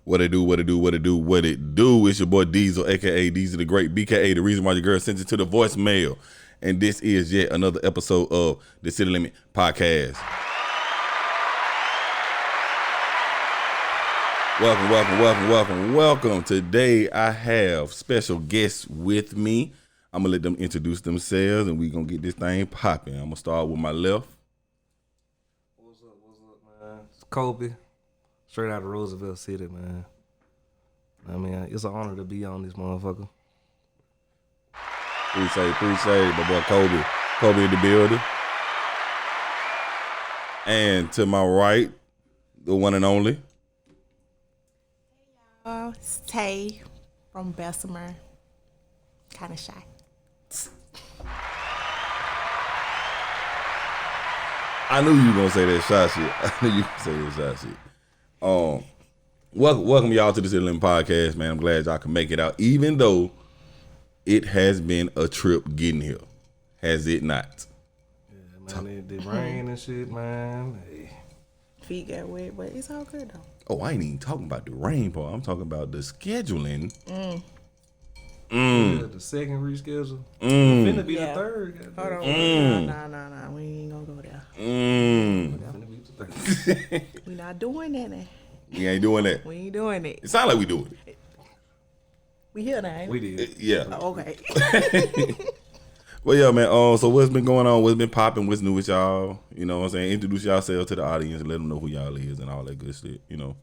What it do, what it do, what it do, what it do. It's your boy Diesel, a.k.a. Diesel the Great, BKA, the reason why your girl sends it to the voicemail. And this is yet another episode of the City Limit Podcast. Welcome. Today I have special guests with me. I'm going to let them introduce themselves and we're going to get this thing popping. I'm going to start with my left. What's up, man? It's Coby. Straight out of Roosevelt City, man. I mean, it's an honor to be on this motherfucker. Appreciate my boy Coby. Coby in the building. And to my right, the one and only. It's Tay from Bessemer. Kind of shy. I knew you were going to say that shot shit. Welcome y'all to the City Limit Podcast, man. I'm glad y'all can make it out, even though it has been a trip getting here. Has it not? Yeah, man, the rain and shit, man. Hey. Feet got wet, but it's all good though. Oh, I ain't even talking about the rain part. I'm talking about the scheduling. Yeah, the second reschedule. Finna be the third. Hold on. Nah. We ain't gonna go there. Finna be the third. We not doing that now. We ain't doing that. We ain't doing it. It sound like we doing it. We here now. We did. Yeah. Oh, okay. Well, yeah, man. So what's been going on? What's been popping? What's new with y'all? You know what I'm saying? Introduce yourself to the audience and let them know who y'all is and all that good shit, you know.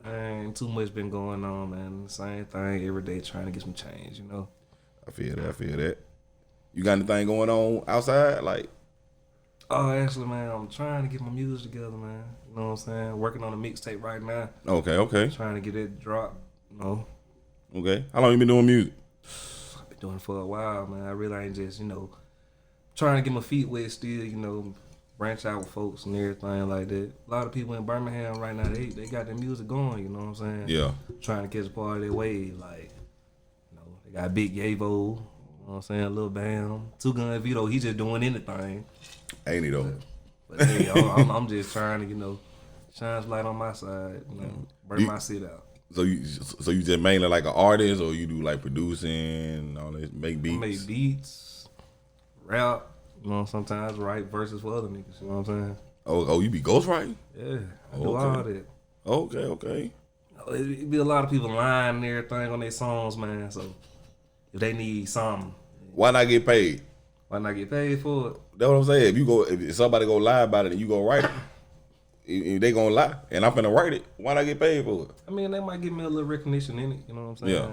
Ain't too much been going on, man. The same thing every day, trying to get some change, you know. I feel that. You got anything going on outside? Like, oh, actually, man, I'm trying to get my music together, man. You know what I'm saying? Working on a mixtape right now. Okay. Trying to get it dropped, you know. Okay. How long you been doing music? I've been doing it for a while, man. I really ain't just, you know, trying to get my feet wet still, you know, branch out with folks and everything like that. A lot of people in Birmingham right now, they got their music going, you know what I'm saying? Yeah. Trying to catch a part of their wave, like, you know, they got Big Yavo, you know what I'm saying, Lil Bam, Two Gun Vito, he just doing anything. Ain't he though? But hey, I'm just trying to, you know, shine some light on my side, you know, burn my shit out. So you just mainly like an artist, or you do like producing and all that, make beats? I make beats, rap, you know, sometimes write verses for other niggas, you know what I'm saying? Oh, you be ghostwriting? Yeah, I do all that. Okay. It be a lot of people lying and everything on their songs, man, so if they need something, why not get paid? why not get paid for it? That's what I'm saying. If somebody go lie about it and you go write it, if they gonna lie and I'm finna write it, why not get paid for it? I mean, they might give me a little recognition in it, you know what I'm saying? Yeah.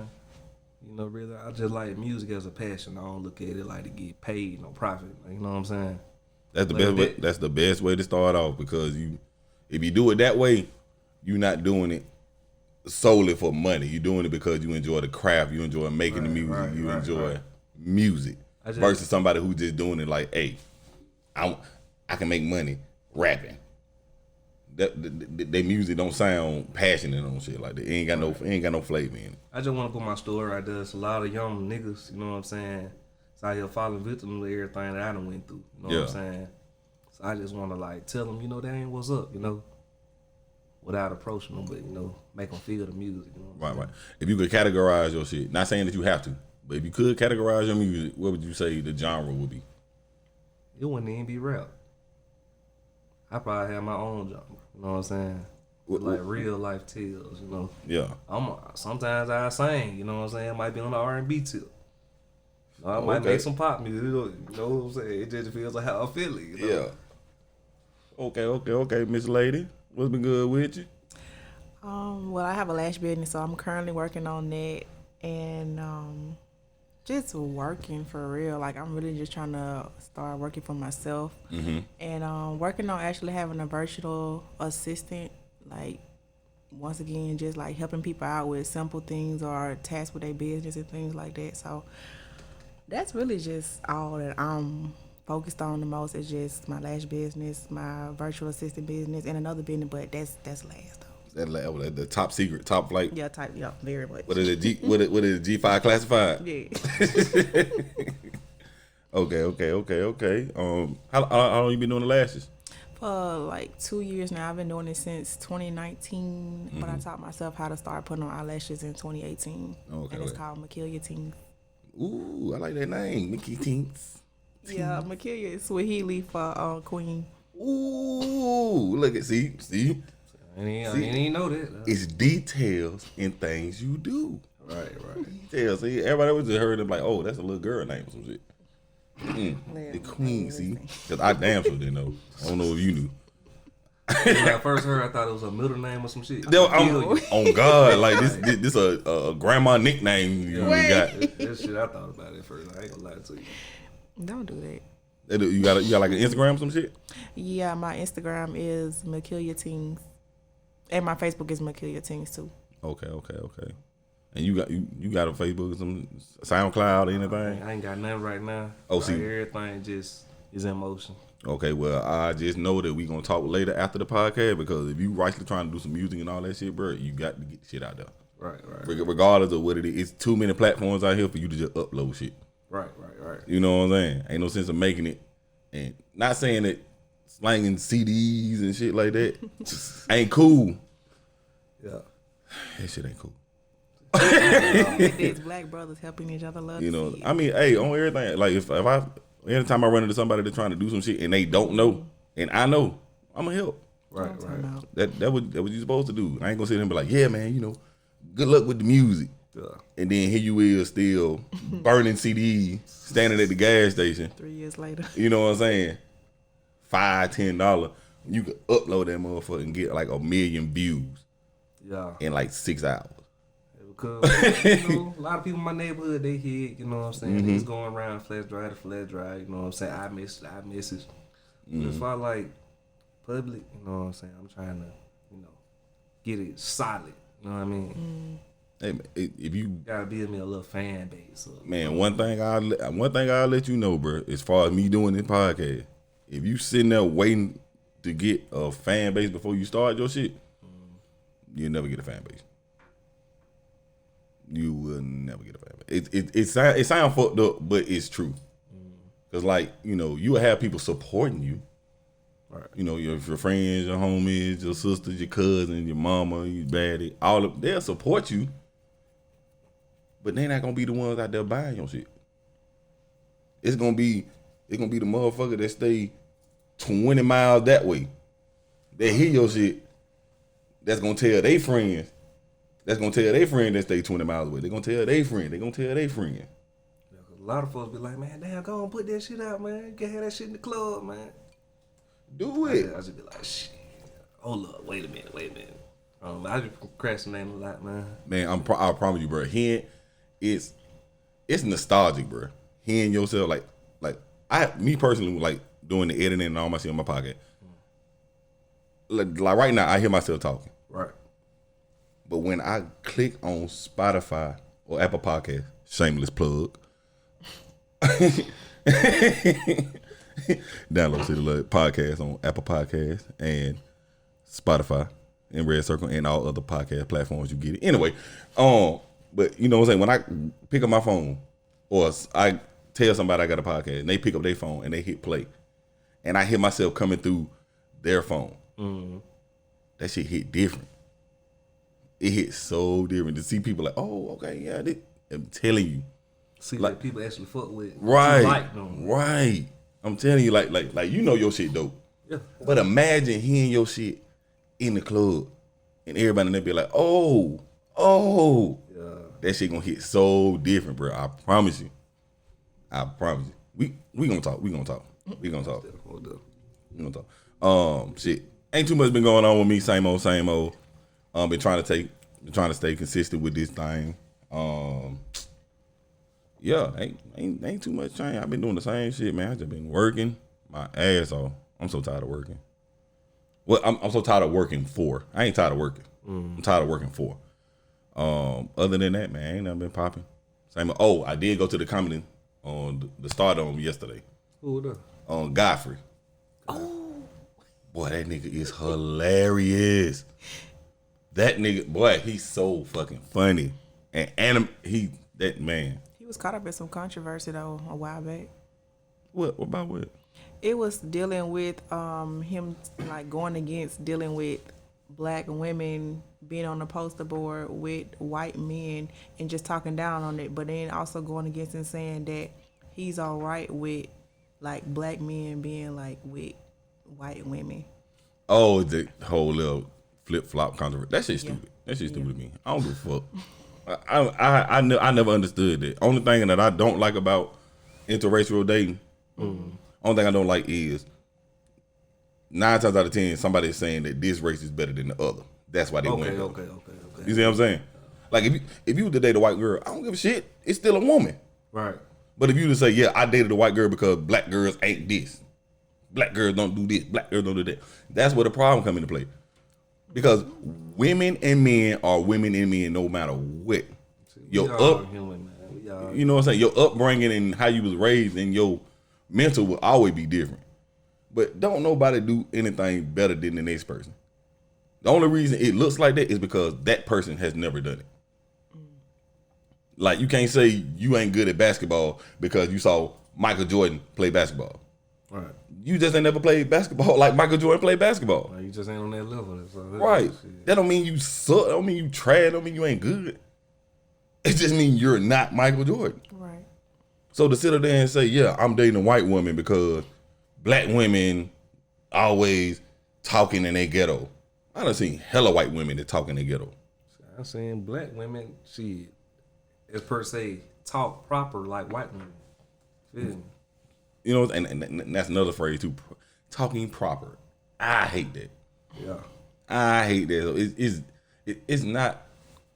You know, really, I just like music as a passion. I don't look at it like to get paid, no profit. You know what I'm saying? That's the best way. That's the best way to start off, because if you do it that way, you're not doing it solely for money. You're doing it because you enjoy the craft, you enjoy making the music, you enjoy music. Versus somebody who just doing it like, hey, I can make money rapping. They music don't sound passionate on shit like that. It ain't got no flavor in it. I just want to put my story right there. It's a lot of young niggas, you know what I'm saying? It's out here falling victim to everything that I done went through. You know what I'm saying? So I just want to like tell them, you know, that ain't what's up, you know, without approaching them, but you know, make them feel the music. You know right. If you could categorize your shit, not saying that you have to, but if you could categorize your music, what would you say the genre would be? It wouldn't even be rap. I probably have my own genre. You know what I'm saying? Like real life tales, you know. Yeah. Sometimes I sing, you know what I'm saying? It might be on the R&B tip. I might make some pop music, you know what I'm saying? It just feels like how I feel it, you know? Yeah. Okay, Miss Lady. What's been good with you? Well, I have a lash business, so I'm currently working on that, and just working for real. Like, I'm really just trying to start working for myself, and working on actually having a virtual assistant. Like, once again, just like helping people out with simple things or tasks with their business and things like that. So that's really just all that I'm focused on the most, is just my lash business, my virtual assistant business, and another business, but that's last though. That the top secret, top flight. Yeah, very much. What is it? What is it? G5 classified? Yeah. Okay. How long you been doing the lashes? for like 2 years now. I've been doing it since 2019, but I taught myself how to start putting on eyelashes in 2018. Okay, And it's called Makilia Teens. Ooh, I like that name, Mickey Tinks. Yeah, Makilia is Swahili for queen. Ooh, look at see. I didn't know that. It's details in things you do. Right. Details. See, everybody was just heard them like, oh, that's a little girl name or some shit. The queen, see, because I damn sure didn't know. I don't know if you knew. When I first heard, I thought it was a middle name or some shit. On God, like this a grandma nickname you got. This shit I thought about it first. I ain't gonna lie to you. Don't do that. You got like an Instagram or some shit? Yeah, my Instagram is Makilia Teens. And my Facebook is Makilia Teens too. Okay. And you got a Facebook or some SoundCloud or anything? I ain't got nothing right now. Oh, like, see. Everything just is in motion. Okay, well, I just know that we gonna talk later after the podcast because if you actually trying to do some music and all that shit, bro, you got to get the shit out there. Right. Regardless of what it is, it's too many platforms out here for you to just upload shit. Right. You know what I'm saying? Ain't no sense of making it, and not saying that slanging CDs and shit like that ain't cool. Yeah, that shit ain't cool. It's black brothers helping each other love. You know, I mean, hey, on everything. Like if I anytime I run into somebody that's trying to do some shit and they don't know, and I know, I'ma help. Right. That what you supposed to do. I ain't gonna sit there and be like, yeah, man, you know, good luck with the music. Yeah. And then here you is still burning CDs, standing at the gas station. 3 years later. You know what I'm saying? $5-10. You can upload that motherfucker and get like 1 million views. Yeah. In like 6 hours. Because a lot of people in my neighborhood, they hit, you know what I'm saying? They just going around flash drive to flash drive, you know what I'm saying? I message. But if I like public, you know what I'm saying? I'm trying to, get it solid. You know what I mean? Hey, man, if you gotta build me a little fan base. Man, one thing I'll let you know, bro, as far as me doing this podcast, if you sitting there waiting to get a fan base before you start your shit, you'll never get a fan base. You will never get a fan base. It sounds fucked up, but it's true. Cause like, you will have people supporting you. Right. Your friends, your homies, your sisters, your cousins, your mama, your baddie, they'll support you. But they're not gonna be the ones out there buying your shit. It's gonna be the motherfucker that stay 20 miles that way. They hear your shit. That's gonna tell their friends. That's gonna tell their friend that stay 20 miles away. They're gonna tell their friend. They're gonna tell their friend. Yeah, a lot of folks be like, man, damn, go on, put that shit out, man. You can have that shit in the club, man. Do it. I just be like, shit. Hold up, wait a minute. I just procrastinating a lot, man. Man, I promise you, bro. It's nostalgic, bro. Hearing yourself me personally, like doing the editing and all my shit on my podcast. Like right now, I hear myself talking. Right. But when I click on Spotify or Apple Podcast, shameless plug. Download City Love Podcast on Apple Podcast and Spotify and Red Circle and all other podcast platforms you get it. Anyway, but you know what I'm saying? When I pick up my phone or I tell somebody I got a podcast and they pick up their phone and they hit play and I hear myself coming through their phone, that shit hit different. It hit so different to see people like, oh, okay, yeah, I'm telling you. See, like people actually fuck with. Right, right. I'm telling you, like your shit dope. Yeah. But imagine hearing your shit in the club and everybody in there be like, oh. Yeah. That shit gonna hit so different, bro. I promise you. We gonna talk. We gonna talk. Shit. Ain't too much been going on with me. Same old. Been trying to stay consistent with this thing. Yeah, ain't too much change. I've been doing the same shit, man. I just been working my ass off. I'm so tired of working. Well, I'm so tired of working for. I ain't tired of working. I'm tired of working for. Other than that, man, ain't nothing been popping. Same. Oh, I did go to the comedy on the Stardome yesterday. Who was that? On Godfrey. Oh, boy, that nigga is hilarious. That nigga, boy, he's so fucking funny. And that man. He was caught up in some controversy though a while back. What about what? It was dealing with him like going against dealing with black women being on the poster board with white men and just talking down on it, but then also going against and saying that he's all right with like black men being like with white women. Oh, the whole little flip flop controversy. That shit stupid. That shit stupid to me. I don't give a fuck. I never understood that. Only thing that I don't like about interracial dating, only thing I don't like is 9 times out of 10 somebody is saying that this race is better than the other. That's why they win. Okay. You see what I'm saying? Like if you were to date a white girl, I don't give a shit. It's still a woman. Right. But if you to say, yeah, I dated a white girl because black girls ain't this, black girls don't do this, black girls don't do that, that's where the problem come into play. Because women and men are women and men no matter what. You know what I'm saying? Your upbringing and how you was raised and your mental will always be different. But don't nobody do anything better than the next person. The only reason it looks like that is because that person has never done it. Like you can't say you ain't good at basketball because you saw Michael Jordan play basketball. Right. You just ain't never played basketball like Michael Jordan played basketball. You just ain't on that level. Right. That don't mean you suck. That don't mean you trash. Don't mean you ain't good. It just means you're not Michael Jordan. Right. So to sit there and say, yeah, I'm dating a white woman because black women always talking in their ghetto. I done seen hella white women that talk in their ghetto. I've seen black women, as per se, talk proper like white women. Feel me? You know, and that's another phrase too. Talking proper. I hate that. Yeah. I hate that. It's not.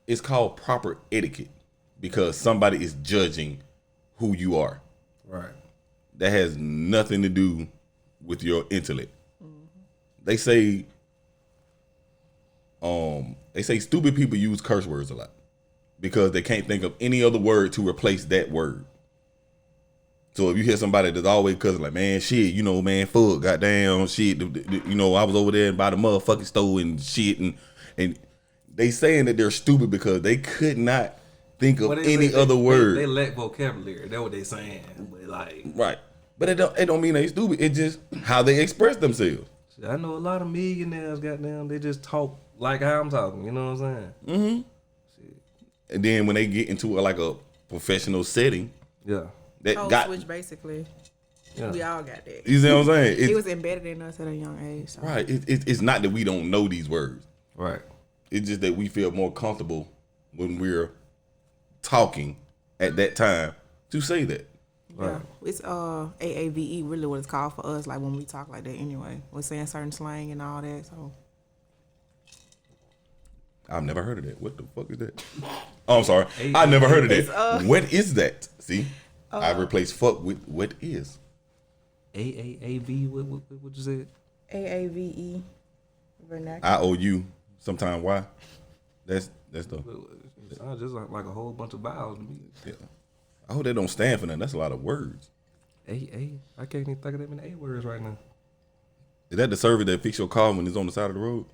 It's called proper etiquette because somebody is judging who you are. Right. That has nothing to do with your intellect. They say stupid people use curse words a lot because they can't think of any other word to replace that word. So if you hear somebody that's always cussing like, man, shit, you know, man, fuck, goddamn, shit, you know, I was over there by the motherfucking store and shit, and they saying that they're stupid because they could not think of any other word. They lack vocabulary. That's what they saying. But like, right. But it don't mean they stupid. It's just how they express themselves. I know a lot of millionaires, goddamn, they just talk like how I'm talking. You know what I'm saying? Mm-hmm. Shit. And then when they get into like a professional setting, yeah, switch basically. Yeah. We all got that. You see what I'm saying? It was embedded in us at a young age. So. Right. It's not that we don't know these words. Right. It's just that we feel more comfortable when we're talking at that time to say that. Yeah, right. It's AAVE really what it's called for us. Like when we talk like that anyway, we're saying certain slang and all that. So I've never heard of that. What the fuck is that? Oh, I'm sorry. I never heard of that. What is that? See, I replaced fuck with what is. AAV. What you said? AAVE. Vernacular. IOU. Sometime why? That's the. It sounds just like a whole bunch of vowels to me. Yeah. I hope that don't stand for nothing. That's a lot of words. I can't even think of that many A words right now. Is that the service that fix your car when it's on the side of the road?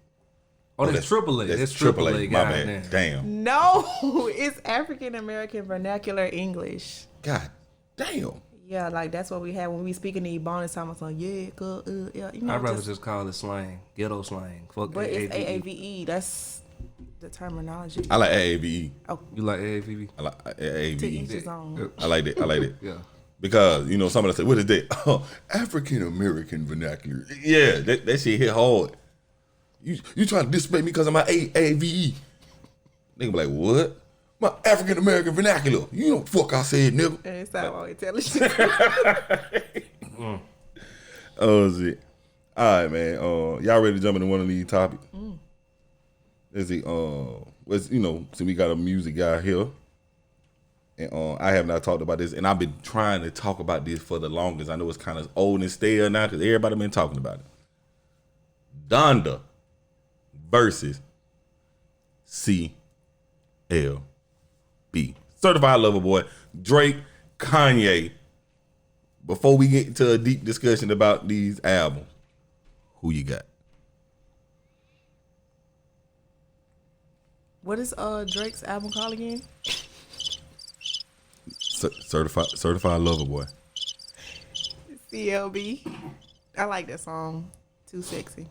Oh, that's AAA. That's AAA. My bad. Damn. No, it's African American Vernacular English. God damn. Yeah, like that's what we have when we speak in the Ebonics time. So yeah, yeah. You know, I'd rather just call it slang, ghetto slang. Fuck but AAVE. It's AAVE. That's the terminology. I like AAVE. Oh, you like AAVE? I like AAVE. To each his own. I like that. Yeah. Because, you know, somebody say, what is that? Oh, African American vernacular. Yeah, that shit hit hard. You trying to disrespect me because of my AAVE. Nigga be like, what? My African American vernacular. You know what the fuck I said, nigga. And it's not always intelligent. Oh, shit. All right, man. Y'all ready to jump into one of these topics? Let's see. Since we got a music guy here, and I have not talked about this, and I've been trying to talk about this for the longest. I know it's kind of old and stale now because everybody been talking about it. Donda versus CLB. Certified Lover Boy, Drake, Kanye. Before we get into a deep discussion about these albums, who you got? What is Drake's album called again? Certified Lover Boy. CLB. I like that song. Too Sexy.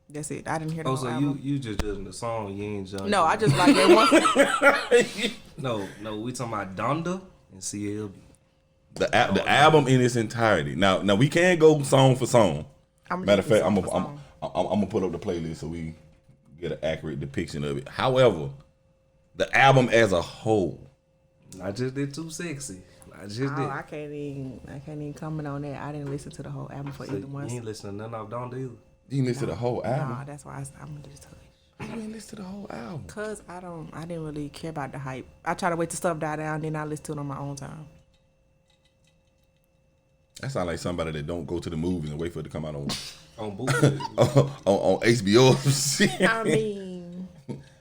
That's it. I didn't hear the Oh, whole so album. you just judging the song, you ain't judging. No, I just like that one. No, we talking about Donda and CLB. The album in its entirety. Now we can go song for song. Matter of fact, I'm gonna put up the playlist so we get an accurate depiction of it. However, the album as a whole. I just did Too Sexy. I just did. I can't even comment on that. I didn't listen to the whole album for either one. You ain't listening to none of Donda either. You didn't listen to the whole album. Nah, that's why I'm just telling you. You didn't listen to the whole album. Cause I didn't really care about the hype. I try to wait till stuff die down, then I listen to it on my own time. That sounds like somebody that don't go to the movies and wait for it to come out on on HBO or some shit. I mean,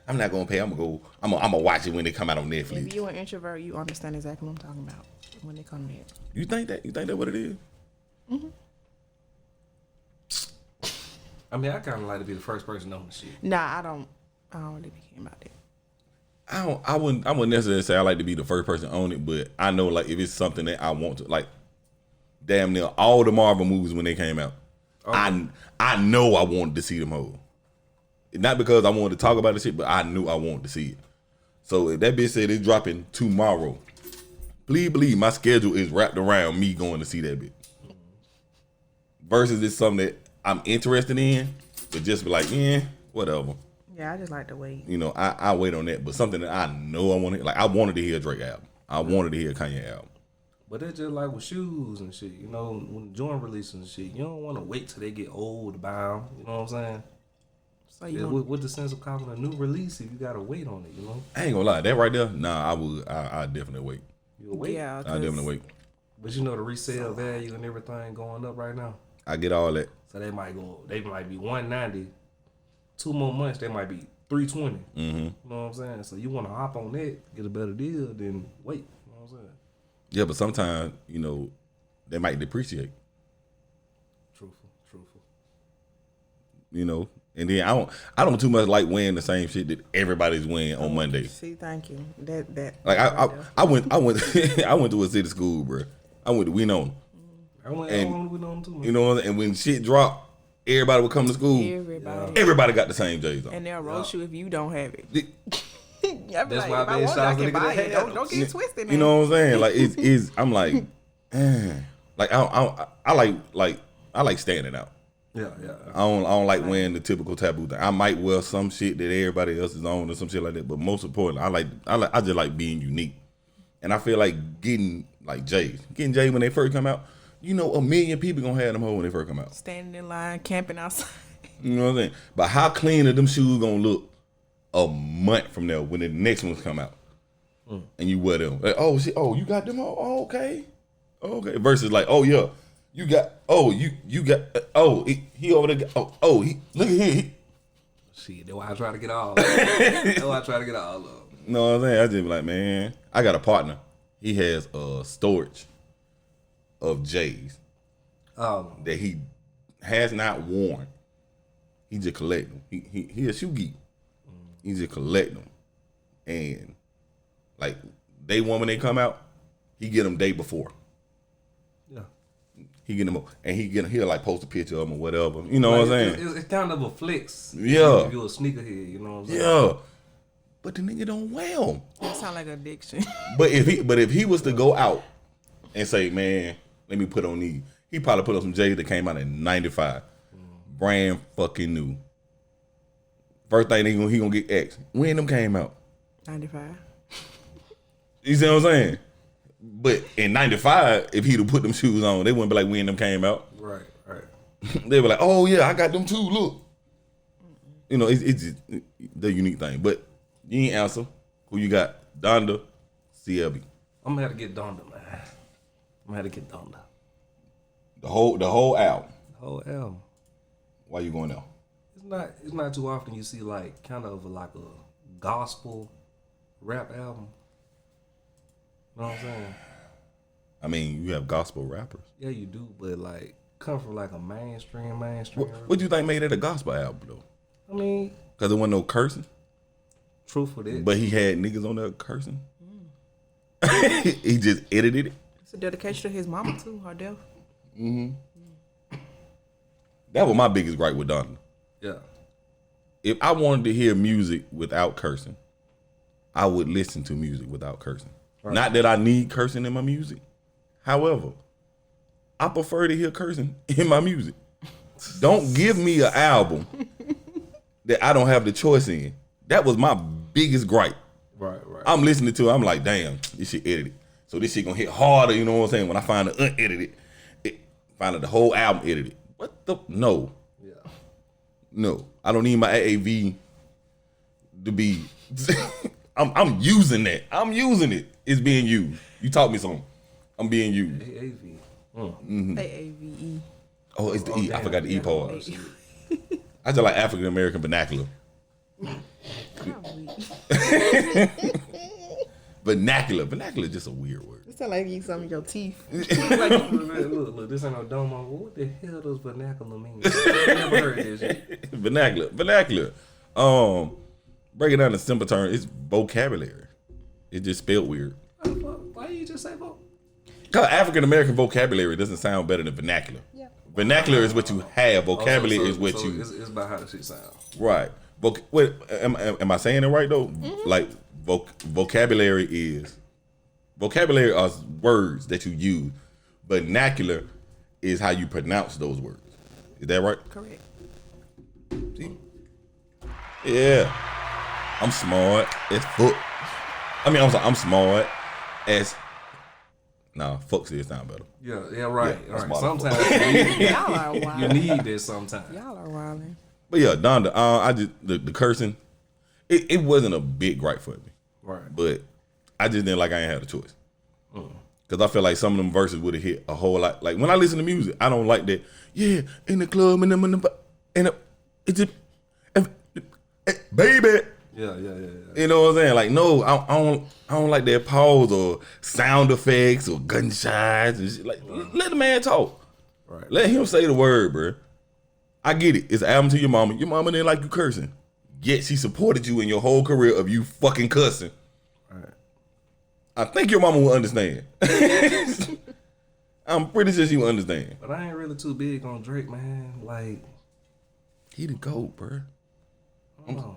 I'm not gonna pay. I'm gonna watch it when they come out on Netflix. if you're an introvert, you understand exactly what I'm talking about when they come there. You think that what it is? Mm-hmm. I mean, I kind of like to be the first person on the shit. Nah, I don't really be caring about that. I wouldn't necessarily say I like to be the first person on it, but I know like if it's something that I want to like. Damn near all the Marvel movies when they came out, I know I wanted to see them whole. Not because I wanted to talk about the shit, but I knew I wanted to see it. So if that bitch said it's dropping tomorrow, please believe my schedule is wrapped around me going to see that bitch. Versus it's something that I'm interested in, but just be like, whatever. Yeah, I just like to wait. You know, I wait on that, but something that I know I want to, like I wanted to hear a Drake album. I wanted to hear a Kanye album. But it's just like with shoes and shit, you know, when joint releases and shit, you don't want to wait till they get old to buy them, you know what I'm saying? So with the sense of calling a new release if you gotta wait on it, you know? I ain't gonna lie, that right there, nah, I definitely wait. You'll wait? Yeah, I definitely wait. But you know the resale value and everything going up right now. I get all that. So they might be 190. 2 more months, they might be 320. Mm-hmm. You know what I'm saying? So you wanna hop on that, get a better deal, then wait. You know what I'm saying? Yeah, but sometimes, you know, they might depreciate. Truthful. You know, and then I don't too much like wearing the same shit that everybody's wearing on Monday. See, thank you. That like I went I went to a city school, bro. I went to Winona. I went to Winona too. Man. You know, and when shit dropped, everybody would come to school. Everybody got the same J's on. And they'll roast you if you don't have it. That's like, why I can buy it. Don't get it twisted, man. You know what I'm saying? Like it's I'm like, like I like standing out. Yeah. I don't like wearing the typical taboo thing. I might wear some shit that everybody else is on or some shit like that, but most importantly, I just like being unique. And I feel like getting J's when they first come out. You know, 1 million people gonna have them hoes when they first come out. Standing in line, camping outside. You know what I'm saying? But how clean are them shoes gonna look a month from now when the next ones come out and you wear them? Like, oh shit, you got them all? Oh, okay. Versus like, oh yeah, you got, you got, he over there, he look at him. Shit, that's why I try to get all of them. No, what I'm saying? I just be like, man, I got a partner. He has a storage of J's that he has not worn. He just collect them. He a shoe geek. He just collect them, and like day one when they come out, he get them day before. Yeah, he get them, and he'll like post a picture of them or whatever. You know what I'm saying? It's kind of a flex. Yeah, if you're a sneakerhead, you know what I'm saying? Yeah, but the nigga don't wear them. That sound like addiction. But if he was to go out and say, man, let me put on these, he probably put on some J's that came out in '95, brand fucking new. First thing he gonna get X. When them came out? 95. You see what I'm saying? But in '95, if he'd have put them shoes on, they wouldn't be like when them came out. Right. They'd be like, oh yeah, I got them too. Look. You know, it's just the unique thing. But you ain't answer. Who you got? Donda, CLB. I'm gonna have to get Donda, man. I'm gonna have to get Donda. The whole album. The whole album. Why you going there? It's not too often you see like kind of like a gospel rap album. You know what I'm saying? I mean, you have gospel rappers. Yeah, you do, but like come from like a mainstream. What do you think made it a gospel album though? I mean, because there wasn't no cursing. Truthful that. But he had niggas on there cursing. He just edited it. It's a dedication to his mama too, her death. That was my biggest gripe with Donda. Yeah. If I wanted to hear music without cursing, I would listen to music without cursing. Right. Not that I need cursing in my music. However, I prefer to hear cursing in my music. Don't give me an album that I don't have the choice in. That was my biggest gripe. Right. I'm listening to it, I'm like, damn, this shit edited. So this shit gonna hit harder, you know what I'm saying? When I find it unedited, find the whole album edited. What the? No. Yeah. No. I don't need my AAV to be. I'm using that. I'm using it. It's being used. You taught me something. I'm being used. AAV. AAVE. Oh, it's the E. I forgot the E part. Oh, I just like African American vernacular. Vernacular is just a weird word. It sound like you eat some of your teeth. Look, this ain't no domo. What the hell does vernacular mean? I never heard this shit. Vernacular. Break it down in simple terms, it's vocabulary. It's just spelled weird. Why you just say voc? Because African American vocabulary doesn't sound better than vernacular. Yeah. Vernacular is what you have. Vocabulary is what you. It's about how the shit sound. Right. Wait, am I saying it right though? Mm-hmm. Like vocabulary are words that you use. Vernacular is how you pronounce those words. Is that right? Correct. See? Yeah. I'm smart as fuck. I mean, I'm smart as. Nah, fuck still sound better. Yeah, right. Yeah, all right. Sometimes y'all are wild. You need this sometimes. Y'all are wilding. But yeah, Donda, I just the cursing, it wasn't a big gripe for me. Right. But I just didn't like I ain't had a choice. Because I feel like some of them verses would have hit a whole lot. Like when I listen to music, I don't like that. Yeah, in the club and it's just baby. Yeah. You know what I'm saying? Like no, I don't like that pause or sound effects or gunshots and shit. Like let the man talk. Right. Let him say the word, bro. I get it. It's an album to your mama. Your mama didn't like you cursing. Yet she supported you in your whole career of you fucking cussing. Right. I think your mama will understand. I'm pretty sure she will understand. But I ain't really too big on Drake, man. Like he the GOAT, bro.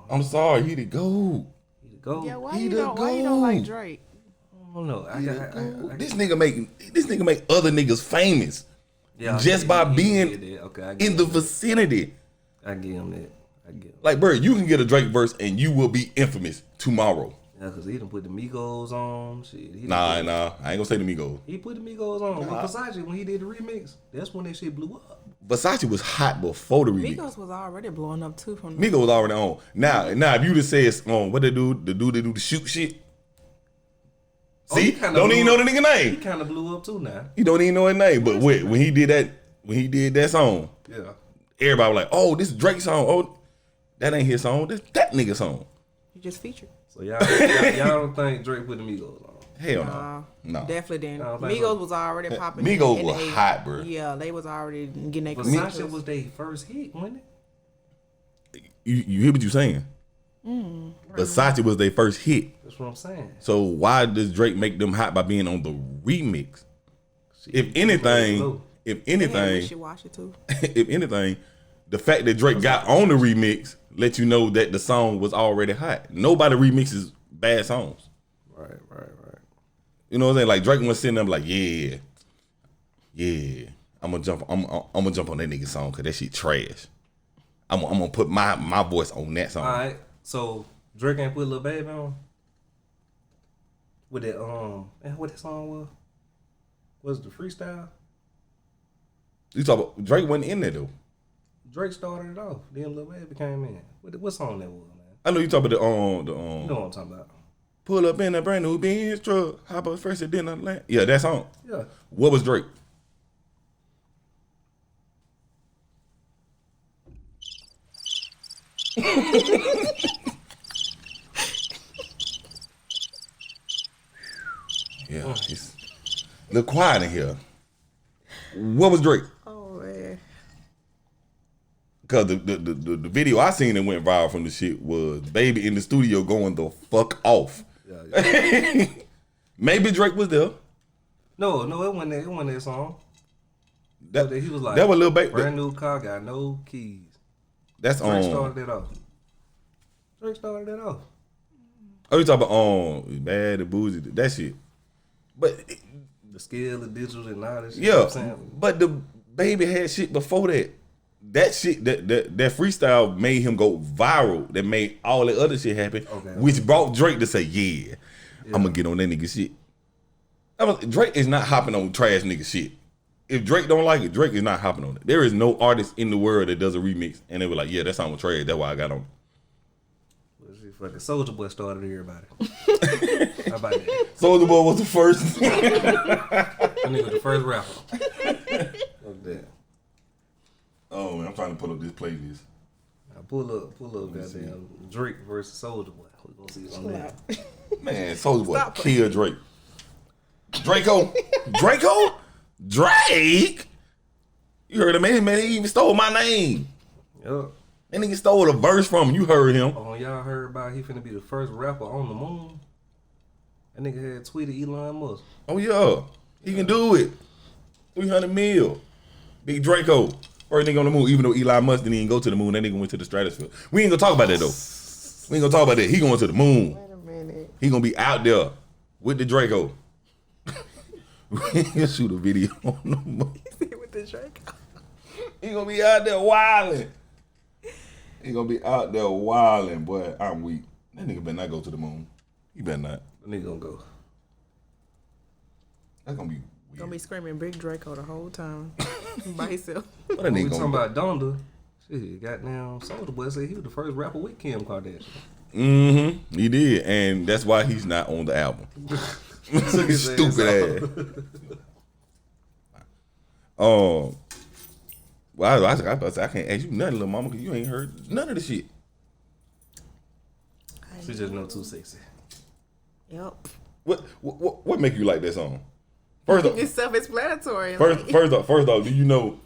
I'm sorry, he the GOAT. He the GOAT. Yeah, why you don't like Drake? I don't know. This nigga make other niggas famous. Yeah, just by being in the that. vicinity. I give him that. Like, bro, you can get a Drake verse and you will be infamous tomorrow. Yeah, because he done put the Migos on. Shit. Nah, I ain't gonna say the Migos. He put the Migos on. Nah. Versace, when he did the remix, that's when that shit blew up. Versace was hot before the remix. Migos was already blowing up too. Migos was already on. Now, if you just say what they do, they do the shoot shit. See, don't even know the nigga name. He kind of blew up too now. You don't even know his name, but when he did that song, yeah, everybody was like, "Oh, this is Drake's song. Oh, that ain't his song. That's that nigga song." He just featured. So y'all don't think Drake put the Migos on? Hell no. Definitely didn't. Migos was already popping. Migos was hot, bro. Yeah, they was already getting their Versace was their first hit, wasn't it? You hear what you saying? Versace was their first hit. That's what I'm saying. So why does Drake make them hot by being on the remix? If anything, if anything, the fact that Drake got on the remix let you know that the song was already hot. Nobody remixes bad songs. Right. You know what I'm saying? Like Drake was sitting there like, yeah, I'm gonna jump on that nigga song because that shit trash. I'm gonna put my voice on that song. All right. So Drake ain't put Lil Baby on with that what that song was? Was it the freestyle? You talk about Drake wasn't in there though. Drake started it off. Then Lil Baby came in. What song that was, man? I know you talk about the You know what I'm talking about. Pull up in a brand new Benz truck. Hop up first and then I land. Yeah, that song. Yeah. What was Drake? Yeah, it's a little quiet in here. What was Drake? Oh man. Cause the video I seen that went viral from the shit was Baby in the studio going the fuck off. Yeah. Maybe Drake was there. No, it wasn't that song. he was like, that was Lil Baby. Brand new car, got no keys. That's Drake started it off. Oh, you talking about Bad and Bougie, that shit. But the scale, the digital, and all that shit. Yeah, you know what I'm saying? but the Baby had shit before that. That shit, that freestyle made him go viral. That made all the other shit happen, which brought Drake to say, "Yeah, I'm gonna get on that nigga shit." Drake is not hopping on trash nigga shit. If Drake don't like it, Drake is not hopping on it. There is no artist in the world that does a remix and they were like, "Yeah, that song was trash. That's why I got on." Fucking Soulja Boy started everybody. How about that? Soulja Boy was the first. That nigga was the first rapper. Fuck that. Oh man, I'm trying to pull up this playlist. Now pull up, goddamn Drake versus Soulja Boy. We gonna see on that. Man, Soulja Boy killed Drake. Drake. You heard him, man. He even stole my name. Yup. That nigga stole a verse from him. You heard him. Oh, y'all heard about he finna be the first rapper on the moon? That nigga had tweeted Elon Musk. Oh, yeah. He can do it. 300 mil. Big Draco. First nigga on the moon, even though Elon Musk didn't even go to the moon. That nigga went to the stratosphere. We ain't gonna talk about that, though. We ain't gonna talk about that. He going to the moon. Wait a minute. He gonna be out there with the Draco. We gonna shoot a video on the moon. With the Draco. He gonna be out there wilding. He gonna be out there wilding, boy. I'm weak. That nigga better not go to the moon. He better not. That nigga gonna go. That's gonna be weird. Gonna be screaming Big Draco the whole time by himself. What that When we nigga talking gonna about Donda, shit, goddamn Soulja Boy said he was the first rapper with Kim Kardashian. Mm-hmm. He did, and that's why he's not on the album. Stupid ass. Well, I can't ask you nothing, little mama, because you ain't heard none of the shit. She just know too sexy. Yep. What make you like that song? First off, It's self-explanatory. first off, do you know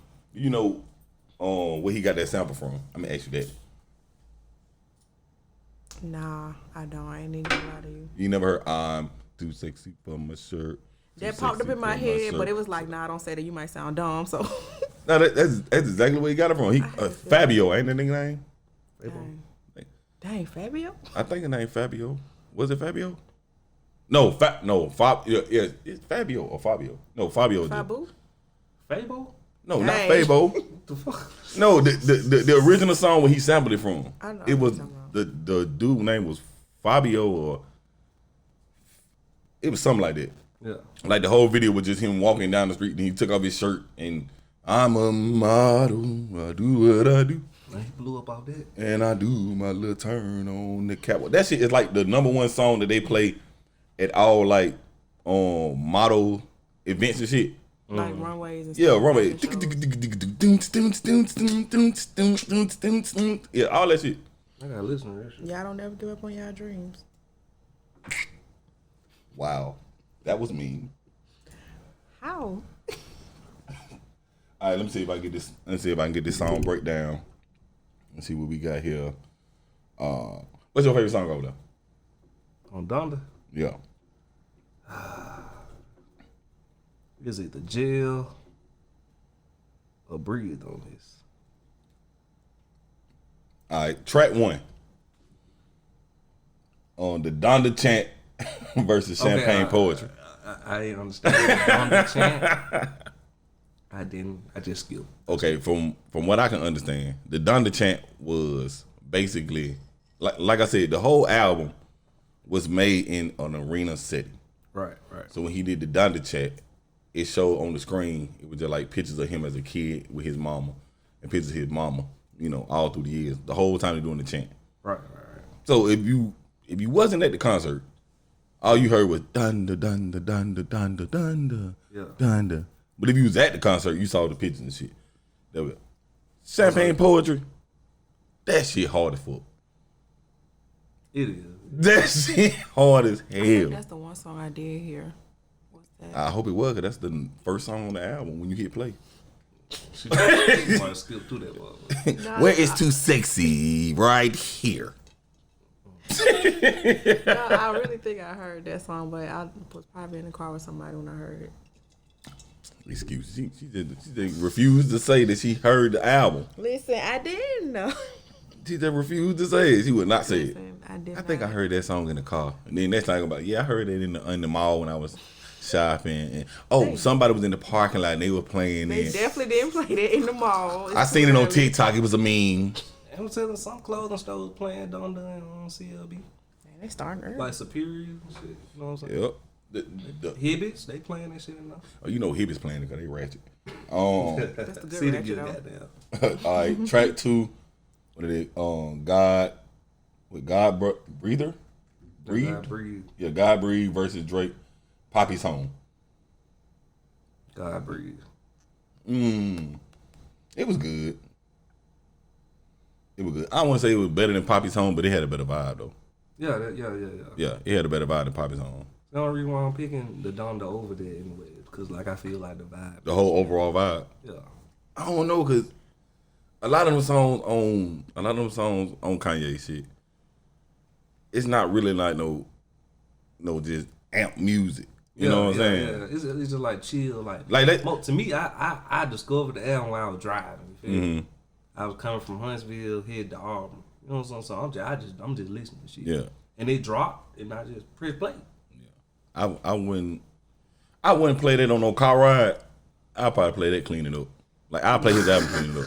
where he got that sample from? I'm gonna ask you that. Nah, I don't. I ain't even gonna lie to you. You never heard "I'm Too Sexy for My Shirt"? That popped up in my head, but it was like, nah, don't say that. You might sound dumb. So. No, that's exactly where he got it from. Fabio, ain't that nigga name? Dang, Fabio? I think his name Fabio. Was it Fabio? No, yeah, it's Fabio or Fabio. No, Fabio. Fabu? Fabo? No, Dang. not Fabo. The fuck? No, the original song where he sampled it from. I know It what was you're talking about. the dude name was Fabio, or it was something like that. Yeah. Like the whole video was just him walking down the street and he took off his shirt and I'm a model, I do what I do. Man, he blew up off that. And I do my little turn on the catwalk. That shit is like the #1 song that they play at all like model events and shit. Like runways and Yeah, stuff. runway. Yeah, all that shit. I gotta listen to that shit. Y'all don't ever give up on y'all dreams. Wow. That was mean. How? All right, let me see if I get this. Let's see if I can get this song breakdown. Let's see what we got here. What's your favorite song over there? On Donda? Yeah. Is it the jail or breathe on this? All right, track 1. On the Donda chant versus Champagne Poetry. I didn't understand the Donda chant. I just skipped. Okay, from what I can understand, the Donda chant was basically like I said, the whole album was made in an arena setting. Right. So when he did the Donda chant, it showed on the screen. It was just like pictures of him as a kid with his mama and pictures of his mama. You know, all through the years, the whole time they're doing the chant. Right. So if you wasn't at the concert, all you heard was Donda, Donda, Donda, Donda, Donda, Donda. But if you was at the concert, you saw the pictures and shit. That was Champagne Poetry. That shit hard as fuck. It is. That shit hard as I think hell. that's the one song I did hear. What's that? I hope it was, because that's the first song on the album when you hit play. She might skip through that one. No, Where is Too Sexy? Right here. No, I really think I heard that song, but I was probably in the car with somebody when I heard it. Excuse. She just refused to say that she heard the album. Listen, I didn't know. She just refused to say it. She would not say it. I think I heard that song in the car. And then next time about, I heard it in the mall when I was shopping. And somebody was in the parking lot and they were playing it. They definitely didn't play that in the mall. I seen it on TikTok. It was a meme. I'm telling some clothing stores playing Donda on CLB. Man, they starting early. Like Superior and shit. You know what I'm saying? Yep. The Hibbits, they playing that shit enough. Oh, you know Hibbits playing it because they ratchet. That's the good ratchet, goddamn. All right, track 2. What is it? God Breather? God Breathe. Yeah, God Breathe versus Drake. Poppy's Home. God Breathe. It was good. I don't want to say it was better than Poppy's Home, but it had a better vibe though. Yeah. Yeah, it had a better vibe than Poppy's Home. The only reason why I'm picking the Donda over there anyway, because like I feel like the vibe. The whole overall vibe. Yeah. I don't know, cause a lot of them songs on Kanye shit, it's not really like no just amp music. You know what I'm saying? Yeah. It's just like chill, like that. To me, I discovered the album while I was driving. You feel me? I was coming from Huntsville, head to Auburn. You know what I'm saying? So I'm just listening to shit. Yeah. And it dropped, and I just press play. I wouldn't play that on no car ride. I'll probably play that cleaning up. Like I'll play his album cleaning up.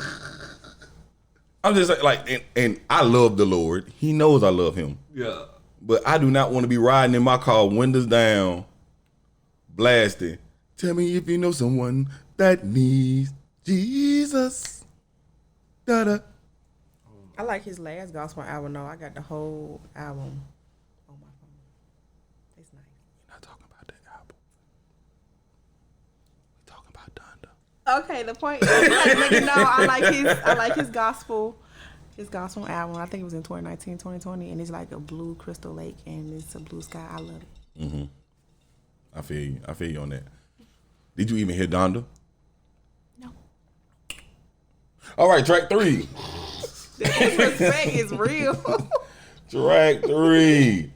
I'm just like and I love the Lord. He knows I love him. Yeah. But I do not want to be riding in my car, windows down, blasting. Tell me if you know someone that needs Jesus. Da-da. I like his last gospel album. No, I got the whole album on my phone. It's nice. We're not talking about that album. We're talking about Donda. Okay, the point is, I like his gospel album. I think it was in 2019, 2020, and it's like a blue crystal lake and it's a blue sky. I love it. Mm-hmm. I feel you on that. Did you even hear Donda? No. All right, track 3. Disrespect is real. Track 3.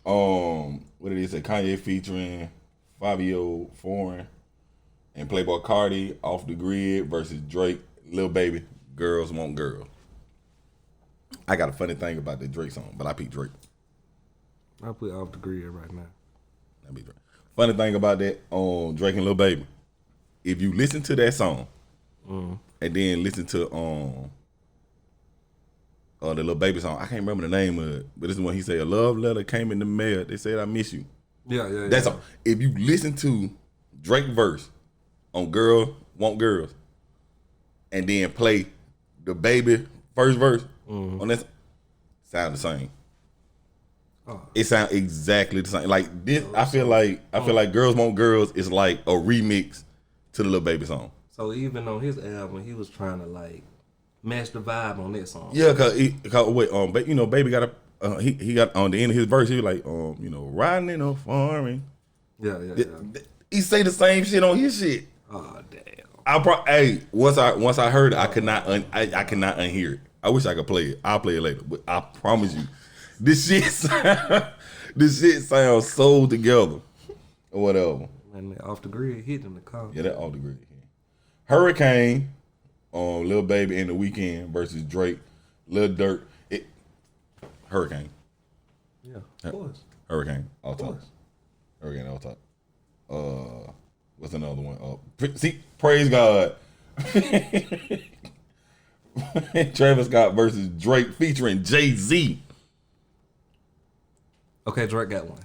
What did he say? Kanye featuring Fabio Foreign and Playboy Cardi, Off the Grid versus Drake, Lil Baby, Girls Want Girls. I got a funny thing about the Drake song, but I picked Drake. I'll put Off the Grid right now. That'd be Drake. Funny thing about that on Drake and Lil Baby, if you listen to that song and then listen to the Lil Baby song, I can't remember the name of it, but this is when he said, a love letter came in the mail. They said, I miss you. Yeah. That's all. If you listen to Drake verse on Girl Want Girls and then play the Baby first verse on that, sound the same. It sounds exactly the same. Like this, I feel like Girls Want Girls is like a remix to the Lil Baby song. So even on his album, he was trying to like match the vibe on that song. Yeah, but you know, Baby got he got on the end of his verse. He was like, riding in a foreign. Yeah. He say the same shit on his shit. Oh damn. Once I heard it, I could not unhear it. I wish I could play it. I'll play it later, but I promise you, this shit sounds so together or whatever. And Off the Grid hit in the car. Yeah, that Off the Grid. Hurricane, Lil Baby and The Weeknd versus Drake, Lil Durk. Hurricane. Yeah, of course. Hurricane, all top. Hurricane, all top. What's another one? See, praise God. Travis Scott versus Drake featuring Jay-Z. Okay, Drake got one.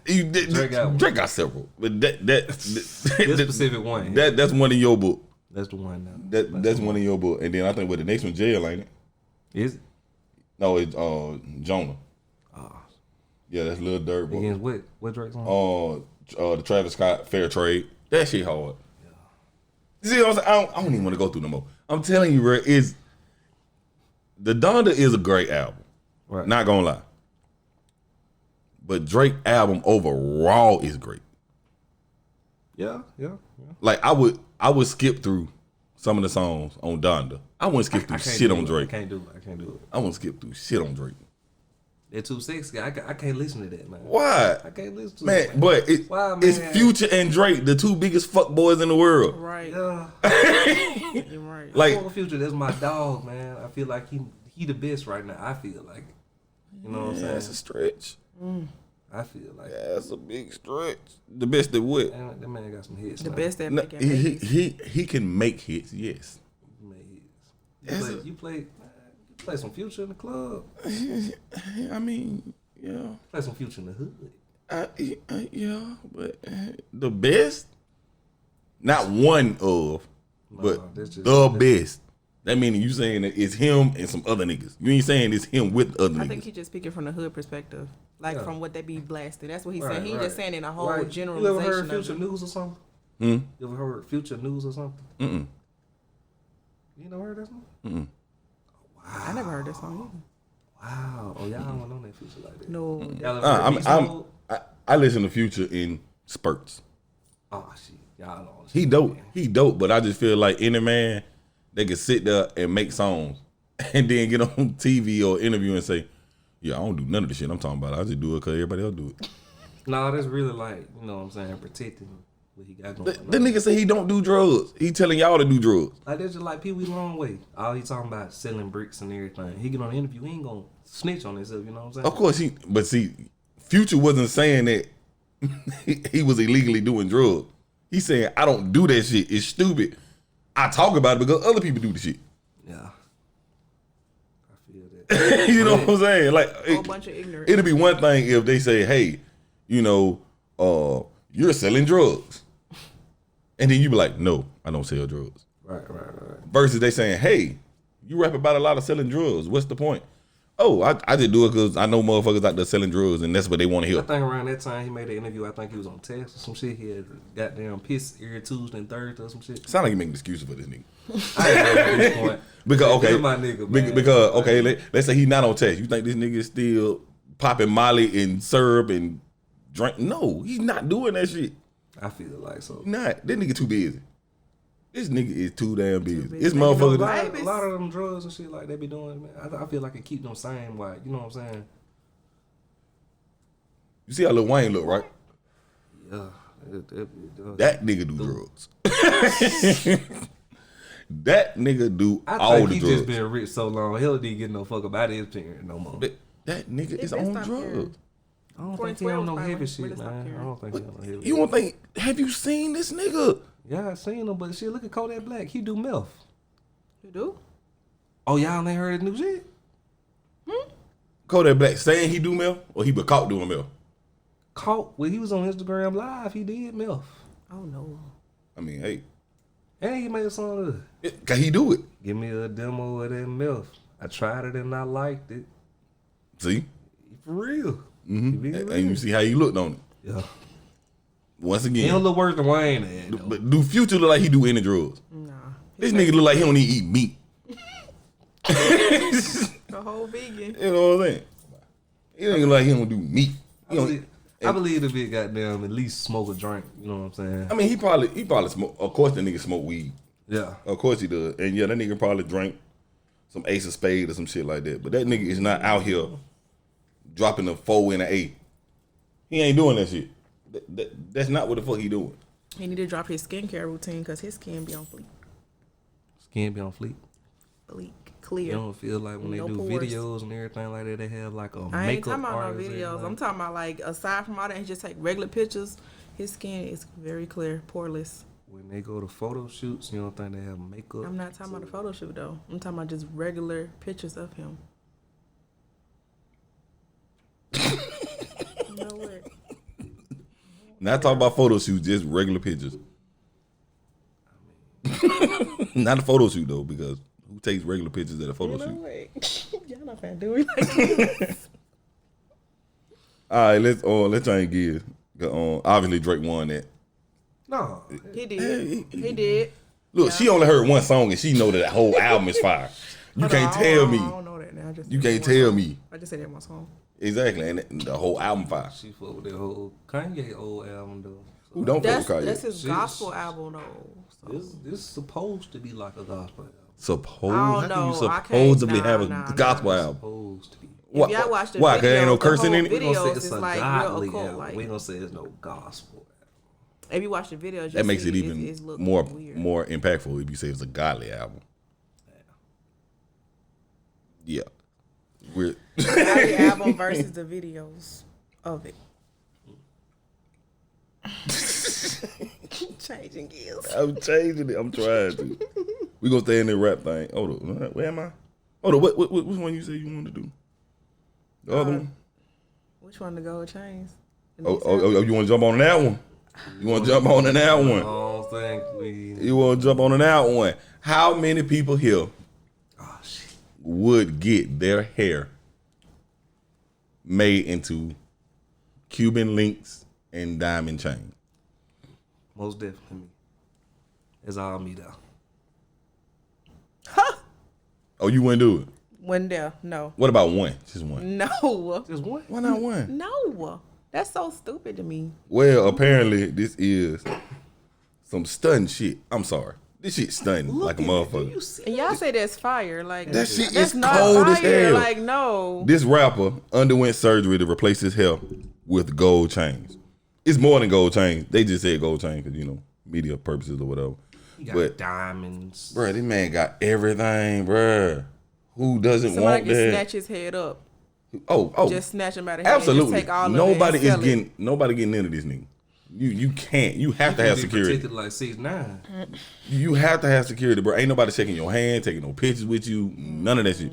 Drake got several, but that specific one. That's one in your book. That's the one now. That's one in your book, and then I think with the next one, Jail, ain't it? Is it? No, it's Jonah. Yeah, that's Lil Durk. Against what Drake song? The Travis Scott Fair Trade. That shit hard. Yeah. See what I'm saying? I don't even want to go through no more. I'm telling you, bro, the Donda is a great album. Right. Not gonna lie. But Drake album overall is great. Yeah. Like I would skip through some of the songs on Donda. I wouldn't skip through shit on Drake. I can't do it. I wouldn't skip through shit on Drake. They're too sexy. I can't listen to that, man. Why? I can't listen to man, it. Man, but why, man? it's Future and Drake, the two biggest fuck boys in the world. Right. Yeah. You're right. Like Fuck Future, that's my dog, man. I feel like he the best right now. I feel like it. You know what I'm saying? That's a stretch. I feel like That's a big stretch. The best at what? man, that man got some hits. The man. best at No, making babies. he can make hits, yes. He made hits. You play some Future in the club. I mean, yeah. Play some Future in the hood. Yeah, but the best, not one of, but that's just- the best. That meaning you saying that it's him and some other niggas. You ain't saying it's him with other I niggas. think he just speaking from the hood perspective, like Yeah. from what they be blasting. That's what he's Right, saying. He ain't right. just saying in a whole Right. generalization. You ever heard of Future it. News or something? Hmm? You ever heard Future News or something? Mm-mm. You never heard that song? Mm-mm. I never heard that song Wow. Oh, y'all don't know that Future like that. either. No. Y'all ever heard Beast Mode? I listen to Future in spurts. Oh, shit. Y'all don't. He dope. He dope, but I just feel like any man, they could sit there and make songs and then get on TV or interview and say, yeah, I don't do none of the shit I'm talking about. I just do it because everybody else do it. No, that's really like, you know what I'm saying, protecting what he got going on. The nigga say he don't do drugs. He telling y'all to do drugs. Like, that's just like Pee Wee Longway. All he talking about selling bricks and everything. He get on the interview, he ain't gonna snitch on himself, you know what I'm saying? Of course but see, Future wasn't saying that he was illegally doing drugs. He's saying, I don't do that shit. It's stupid. I talk about it because other people do the shit. Yeah. I feel that. You know what I'm saying? Like, A whole bunch of ignorance. it'll be one thing if they say, hey, you know, you're selling drugs. And then you be like, no, I don't sell drugs. Right. Versus they saying, hey, you rap about a lot of selling drugs. What's the point? Oh, I just do it because I know motherfuckers out there selling drugs and that's what they want to I hear. think around that time he made the interview, I think he was on text or some shit. He had goddamn piss every Tuesday and Thursday or some shit. Sound like you making excuses for this nigga. I ain't know at this point. Because, okay. He's my nigga, man. Because, okay, let's say he's not on text. You think this nigga is still popping Molly and syrup and drink? No, he's not doing that shit. I feel like so. Not. That nigga too busy. This nigga is too damn busy. busy. This Making motherfucker. them A lot of them drugs and shit like they be doing, man. I feel like it keep them same way. You know what I'm saying? You see how Lil Wayne look, right? Yeah. That nigga do drugs. That nigga do I all think the he drugs. just been rich so long. Hell, didn't get no fuck about his parents no more. That nigga is been on stopped drugs. caring. I don't think he 2012 Oh, on no probably heavy shit, really stopped man. caring. I don't think he on no heavy. You won't think, have you seen this nigga? Yeah, I seen him, but shit, look at Kodak Black. He do meth. You do? Oh, y'all ain't heard his new shit? Kodak Black saying he do meth or he been caught doing meth? Caught when he was on Instagram Live, he did meth. Oh no. I mean, hey, And he made a song of it. can he do it? Give me a demo of that meth. I tried it and I liked it. See? For real. Mm-hmm. He be And real. you see how he looked on it. Yeah. Once He again, don't look worse than Wayne had, though. but do Future look like he do any drugs? Nah. This nigga look like he don't even eat meat. The whole vegan. You know what I'm saying? He don't look like he don't do meat. He don't- I believe the big goddamn at least smoke a drink. You know what I'm saying? I mean, he probably smoke. Of course, that nigga smoke weed. Yeah. Of course he does. And yeah, that nigga probably drank some Ace of Spade or some shit like that. But that nigga is not out here dropping a 4 and an 8. He ain't doing that shit. That's not what the fuck he doing. He need to drop his skincare routine because his skin be on fleek. Skin be on fleek. Bleak. You Clear. don't feel like when No they do pores. videos and everything like that, they have like a I ain't makeup talking about no artist. videos. I'm talking about like aside from all that, he just take regular pictures. His skin is very clear, poreless. When they go to photo shoots, you don't think they have makeup? I'm not talking about a photo shoot though. I'm talking about just regular pictures of him. No way. Not talking about photo shoots, just regular pictures. Not a photo shoot though, because who takes regular pictures at a photo No shoot? way. Y'all not finna do it like this. All right, let's try and give. Obviously Drake won that. No. He did. He did. Look, she only heard one song and she know that the whole album is fire. You Hold can't on, tell I me. don't know that now. I just You said can't that one tell song. me. I just said that one song. Exactly, and the whole album fire. She fuck with that whole Kanye old album though. So Who don't fuck That's with Kanye? his She's- gospel album though. So. This supposed to be like a gospel album. How I don't can know. you I can't- supposedly nah, have a nah, gospel nah. album? Supposed to be. If y'all watch the why? videos, Cause ain't no cursing in it. We gonna say videos it's is a like godly real occult. album. Like, We gonna say it's no gospel. if you watch the videos, That makes it even it's look more weird. more impactful if you say it's a godly album. Yeah. We're Godly album versus the videos of it. Changing gears. I'm changing it. I'm trying to. We gonna stay in that rap thing. Hold on. Where am I? Hold on. Which one you say you want to do? The other one? Which one to go with chains? Oh, you want to jump on that one? You want to jump on that one? I don't think we. You want to jump on that one? How many people here would get their hair made into Cuban links and diamond chain? Most definitely me. It's all me though. Huh? Oh, you wouldn't do it? One there, no. What about one? Just one. No. Just one. Why not one? No. That's so stupid to me. Well, apparently this is some stun shit. I'm sorry. This shit stunning like a motherfucker. And y'all say that's fire. Like That shit that's is not cold as fire. hell. Like, no. This rapper underwent surgery to replace his hair with gold chains. It's more than gold chains. They just said gold chain because, media purposes or whatever. You got But diamonds. bruh, this man got everything, bruh. Who doesn't Somebody want can that? snatch his head up. Oh, Just snatch him by the head. absolutely. And just take all Nobody of it and is sell getting nobody getting into this nigga. You can't. You have to have security. Protected like 6'9". You have to have security, bro. Ain't nobody checking your hand, taking no pictures with you. None of that shit.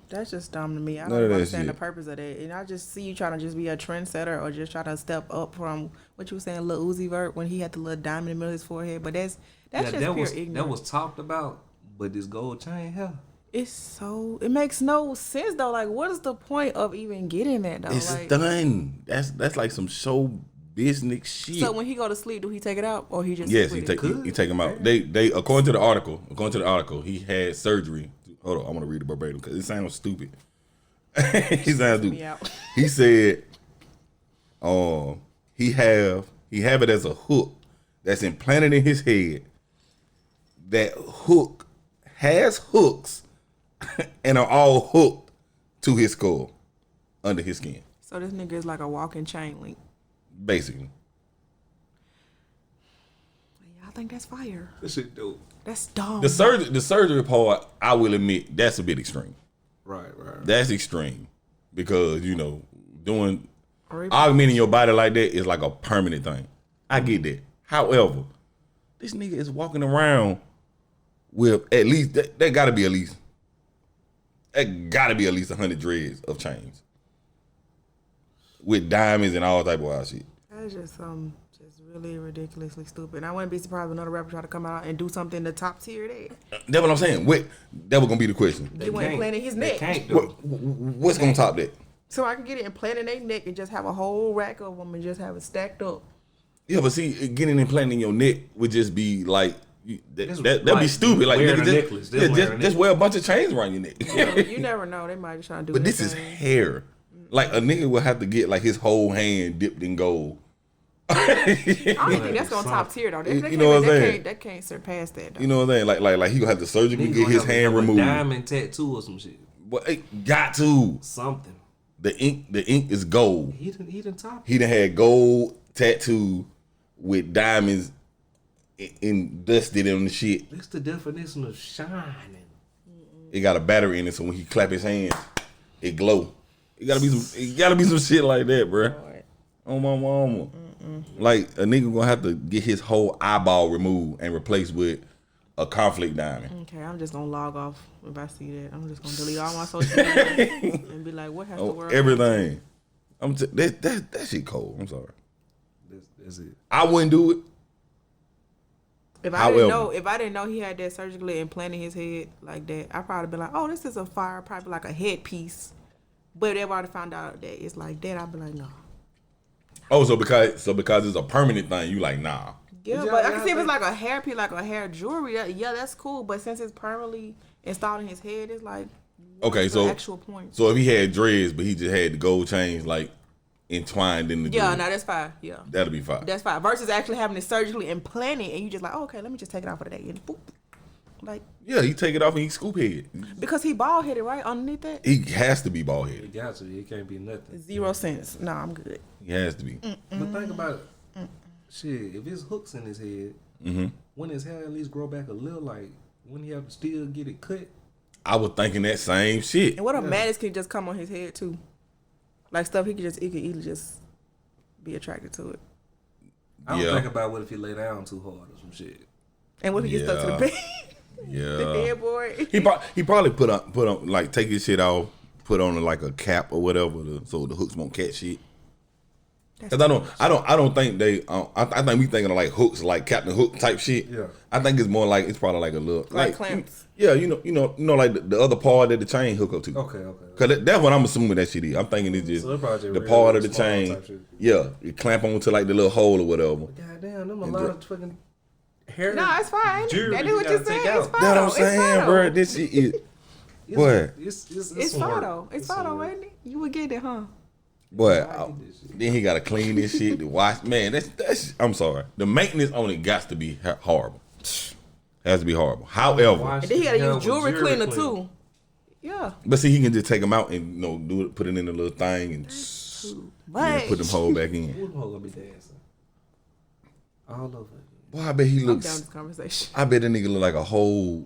That's just dumb to me. I None don't of that understand shit. the purpose of that. And I just see you trying to just be a trendsetter or just try to step up from what you were saying, Lil Uzi Vert, when he had the little diamond in the middle of his forehead. But that's just pure ignorance. That was talked about, but this gold chain here. It makes no sense though. Like, what is the point of even getting that though? It's Like, done. That's like some show business shit. so when he go to sleep, do he take it out or he just Yes, sleep he with it? take him out. They according to the article, he had surgery. Hold on, I want to read the verbatim because it sounds stupid. He sounds Me stupid. out. He said, he have it as a hook that's implanted in his head. That hook has hooks and are all hooked to his skull under his skin, So this nigga is like a walking chain link. basically. Y'all think that's fire? This shit dope. That's dumb. The surgery part, I will admit, that's a bit extreme. Right. That's extreme because doing augmenting your body like that is like a permanent thing. I get that. However, this nigga is walking around with at least that got to be at least 100 dreads of chains with diamonds and all type of wild shit. That's just really ridiculously stupid. I wouldn't be surprised if another rapper try to come out and do something the top tier there. That's what I'm saying. That was gonna be the question. He went implanted his neck. What's gonna top that? So I can get it implanted in their neck and just have a whole rack of them and just have it stacked up. Yeah, but see, getting implanted in your neck would just be like that'd like be stupid. Like wearing nigga, a necklace. just wear a bunch of chains around your neck. You never know. They might just try to do. But this is hair. Like a nigga will have to get like his whole hand dipped in gold. I don't think that's gonna top tier though. You know what I'm saying? That can't surpass that though. You know what I'm saying? Like he gonna have to surgically get his hand removed. A diamond tattoo or some shit. But it got to. Something. The ink is gold. He done top. He done had gold tattoo with diamonds dusted on the shit. That's the definition of shining. It got a battery in it, so when he clap his hands, it glow. It gotta be some shit like that, bro. On my mama. Like a nigga gonna have to get his whole eyeball removed and replaced with a conflict diamond. Okay, I'm just gonna log off if I see that. I'm just gonna delete all my social media and be like, what has the world? Everything. That shit cold. I'm sorry. That's it. I wouldn't do it. If I didn't know he had that surgically implanted in his head like that, I'd probably be like, oh, this is a fire, probably like a headpiece. But if everybody found out that it's like that, I'd be like, no. Oh, so because it's a permanent thing, you like, nah. Yeah, but I can see if it's like a hairpiece, like a hair jewelry. Yeah, that's cool. But since it's permanently installed in his head, it's like, okay, the so actual point. So if he had dreads, but he just had the gold chains like entwined in the yeah, dreads, no, that's fine. Yeah, that'll be fine. That's fine. Versus actually having it surgically implanted, and you just like, oh, okay, let me just take it out for the day and boop. Like, yeah, he take it off and he scoop head. Because he bald headed, right? Underneath that? He has to be bald headed. He got to. It can't be nothing. 0 cents. No, I'm good. He has to be. But think about it. Shit, if his hooks in his head, when his hair at least grow back a little, like, when he have to still get it cut? I was thinking that same shit. And what if madness can just come on his head too? Like stuff he could easily just be attracted to it. I don't think about what if he lay down too hard or some shit. And what if he gets stuck to the bed? Yeah. The headboard. He probably put on like take his shit off, put on like a cap or whatever, so the hooks won't catch shit. Cause I don't think they. I think we thinking of like hooks, like Captain Hook type shit. Yeah. I think it's more like it's probably like a little like clamps. Yeah, you know, like the other part that the chain hook up to. Okay. Cause that's what I'm assuming that shit is. I'm thinking it's just the part of the chain. Yeah, you clamp onto like the little hole or whatever. Goddamn, them a lot of fucking hair. No, it's fine. That is what you're saying. It's fine. That's what I'm saying, bro. This shit is. What? It's photo. It's photo, ain't it? You would get it, huh? Boy, then he gotta clean this shit to wash. Man, that's. I'm sorry. The maintenance on it got to be horrible. Has to be horrible. However, and then he gotta use jewelry cleaner too. Yeah. But see, he can just take them out and do it, put it in a little thing, and put them whole back in. Who them whole gonna be dancing? All over. Boy, I bet he looks. I'm down this conversation. I bet that nigga look like a whole.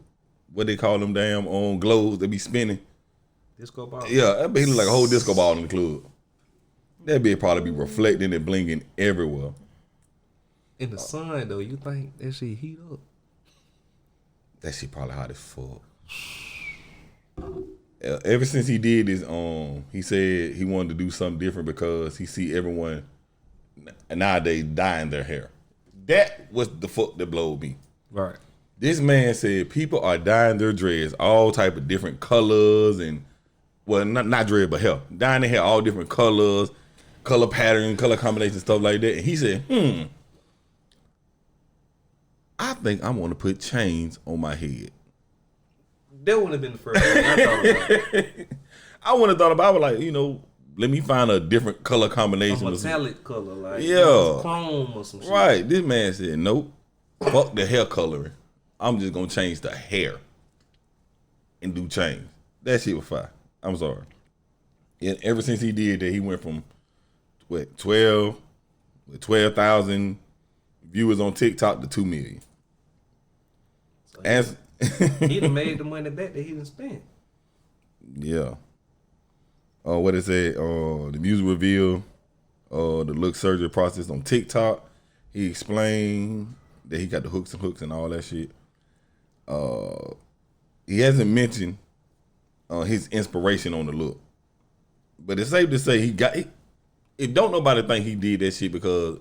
What they call them damn on globes that be spinning. Disco ball. Yeah, I bet he look like a whole disco ball in the club. That bitch probably be reflecting and blinking everywhere. In the sun, though, you think that shit heat up? That shit probably hot as fuck. Ever since he did this, he said he wanted to do something different because he see everyone nowadays dyeing their hair. That was the fuck that blowed me. Right. This man said people are dyeing their dreads all type of different colors and, well, not dread, but hair. Dyeing their hair all different colors, color pattern, color combination, stuff like that. And he said, I think I'm going to put chains on my head. That would have been the first thing I thought about. I would have thought about it, like, let me find a different color combination. A metallic color, like chrome or some shit. Right. This man said, nope, fuck the hair coloring. I'm just going to change the hair and do chains. That shit was fire. I'm sorry. And ever since he did that, he went from 12,000 viewers on TikTok to 2 million. So he done made the money back that he done spent. Yeah. What it said, the music reveal, the look surgery process on TikTok. He explained that he got the hooks and all that shit. He hasn't mentioned his inspiration on the look. But it's safe to say if don't nobody think he did that shit because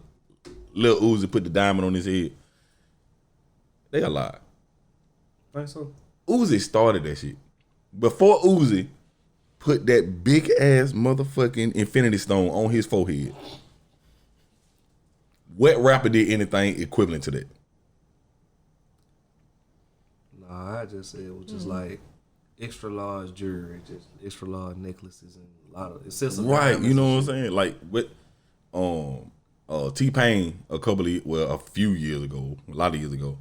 Lil Uzi put the diamond on his head, they a lie. Think so? Uzi started that shit. Before Uzi put that big ass motherfucking infinity stone on his forehead, what rapper did anything equivalent to that? Nah, I just said it was just like extra large jewelry, just extra large necklaces and a lot of accessories. Right, you know what I'm saying? Like with T-Pain a few years ago, a lot of years ago,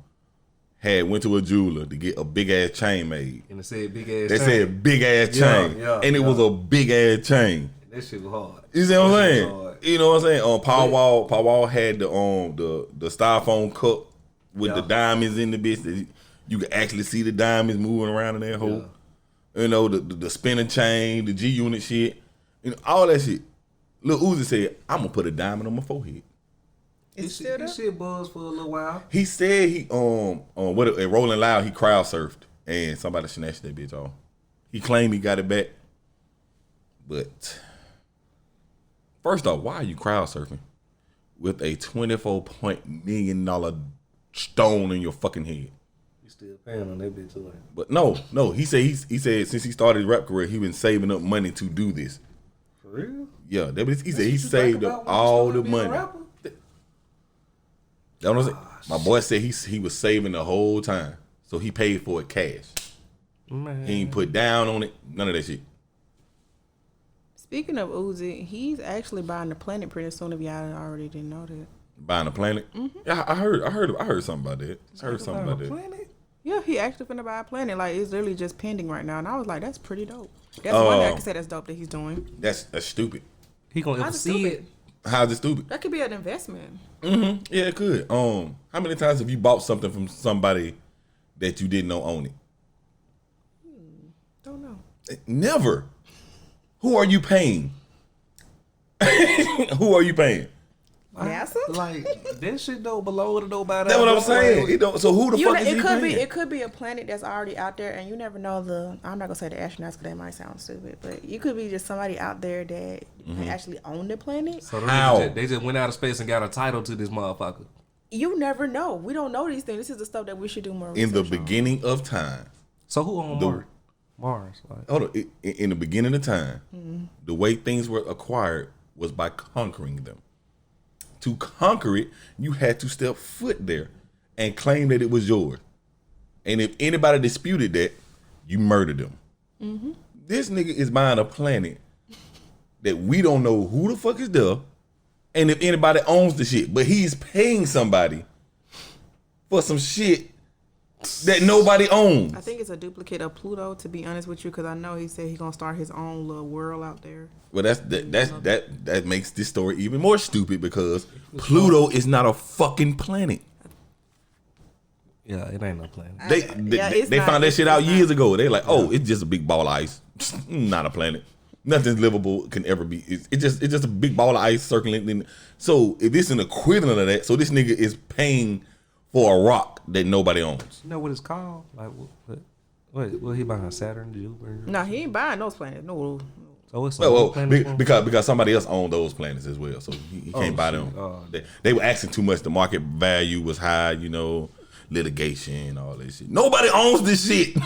went to a jeweler to get a big ass chain made. And it said big ass chain. They said big ass chain. And it was a big ass chain. That shit was hard. You see what I'm saying? You know what I'm saying? Paul Wall had the styrofoam cup with the diamonds in the bitch that you could actually see the diamonds moving around in that hole. You know, the spinning chain, the G-Unit shit, all that shit. Lil Uzi said, I'm gonna put a diamond on my forehead. This shit buzzed for a little while. He said he at Rolling Loud he crowd surfed and somebody snatched that bitch off. He claimed he got it back, but first off, why are you crowd surfing with a $24 million stone in your fucking head? You still paying on that bitch too? But no. He said since he started his rap career, he been saving up money to do this. For real? Yeah, he said he saved up all the money. That what I'm saying? My boy said he was saving the whole time, so he paid for it cash. Man. He ain't put down on it, none of that shit. Speaking of Uzi, he's actually buying the planet pretty soon. If y'all already didn't know that. Buying a planet? Mm-hmm. Yeah, I heard something about that. I heard something about that. Planet? Yeah, he actually finna buy a planet. Like, it's literally just pending right now. And I was like, that's pretty dope. That's one thing I can say that's dope that he's doing. That's stupid. He gonna ever see it? How's it stupid? That could be an investment. Mm-hmm. Yeah, it could. How many times have you bought something from somebody that you didn't know own it? Don't know. Never. Who are you paying? Who are you paying? NASA? Like that shit don't belong to nobody. That's what I'm saying. It don't, so who the fuck is he paying? It could be a planet that's already out there, and you never know the. I'm not gonna say the astronauts because that might sound stupid, but you could be just somebody out there that actually own the planet. So How? They just went out of space and got a title to this motherfucker. You never know. We don't know these things. This is the stuff that we should do more research In the on. beginning of time. So who on Mars? Mars. Like. Hold on. In the beginning of time, the way things were acquired was by conquering them. To conquer it, you had to step foot there and claim that it was yours. And if anybody disputed that, you murdered them. Mm-hmm. This nigga is buying a planet that we don't know who the fuck is there, and if anybody owns the shit. But he's paying somebody for some shit that nobody owns. I think it's a duplicate of Pluto, to be honest with you, because I know he said he's gonna start his own little world out there. Well, that makes this story even more stupid because Pluto is not a fucking planet. Yeah, it ain't no planet. They found that shit out years ago. They like, oh, it's just a big ball of ice, not a planet. Nothing livable can ever be. It's just a big ball of ice circling. So if it's an equivalent of that, so this nigga is paying for a rock that nobody owns. You know what it's called? Like what he buying? Saturn, Jupiter? No, he ain't buying those planets. No. So it's because somebody else owned those planets as well, so he can't buy them. They were asking too much. The market value was high, litigation, all that shit. Nobody owns this shit.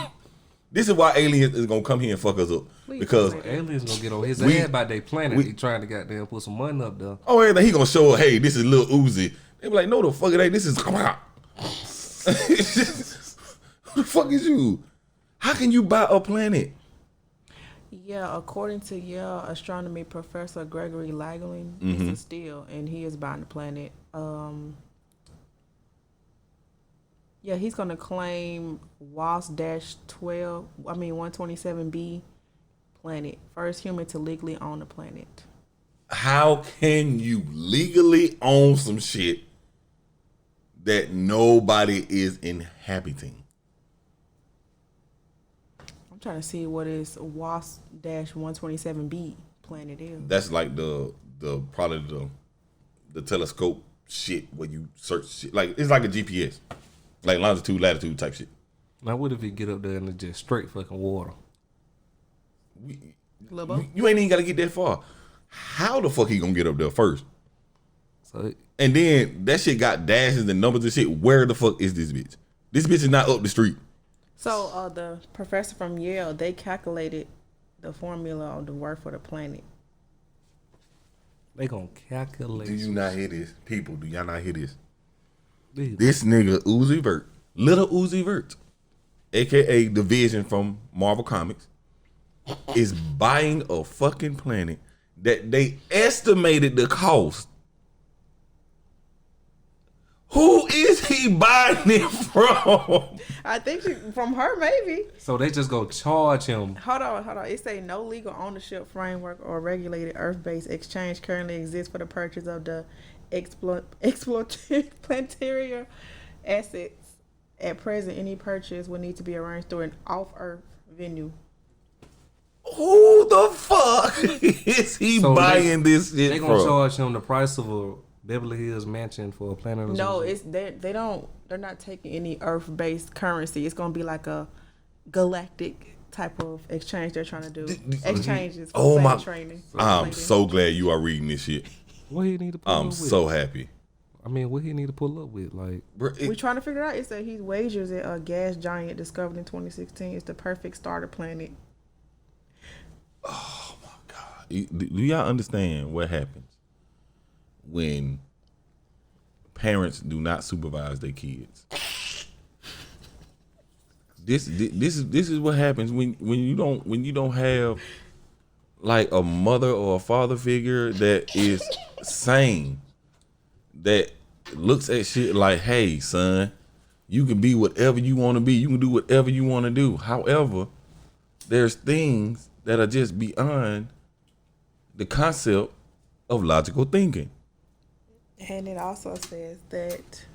This is why aliens is gonna come here and fuck us up. Because aliens gonna get on his head by their planet. He trying to goddamn put some money up there. Oh, everything he gonna show us, hey, this is Lil Uzi. They be like, no, the fuck it ain't. This is who the fuck is you? How can you buy a planet? Yeah, according to astronomy professor Gregory Laglin, it's a steal, and he is buying the planet. He's gonna claim WASP-127b planet, first human to legally own the planet. How can you legally own some shit that nobody is inhabiting? I'm trying to see what is WASP-127b planet is. That's like the probably the telescope shit where you search shit. Like it's like a GPS, like longitude, latitude type shit. Now what if he get up there and it's just straight fucking water? You ain't even got to get that far. How the fuck he gonna get up there first? And then that shit got dashes and numbers and shit. Where the fuck is this bitch? This bitch is not up the street. So the professor from Yale, they calculated the formula of the worth for the planet. They gonna calculate. Do you not hear this? People, do y'all not hear this? This nigga Uzi Vert, Little Uzi Vert, aka the Vision from Marvel Comics, is buying a fucking planet that they estimated the cost. Who is he buying it from? I think from her, maybe. So they just go charge him. Hold on. It say no legal ownership framework or regulated Earth-based exchange currently exists for the purchase of the planetary assets. At present, any purchase will need to be arranged through an off-Earth venue. Who the fuck is he buying this shit they from? They gonna charge him the price of a Beverly Hills mansion for a planet? No, they're not taking any Earth-based currency. It's gonna be like a galactic type of exchange they're trying to do. Exchanges for planet training. I'm so glad you are reading this shit. What he need to pull I'm up with? so happy. I mean, what he need to pull up with? Like, we're trying to figure out. It said he wagers that a gas giant discovered in 2016 is the perfect starter planet. Oh my God. Do y'all understand what happens when parents do not supervise their kids? This is what happens when you don't have like a mother or a father figure that is sane, that looks at shit like, hey son, You can be whatever you want to be. You can do whatever you want to do. However, there's things that are just beyond the concept of logical thinking. And it also says that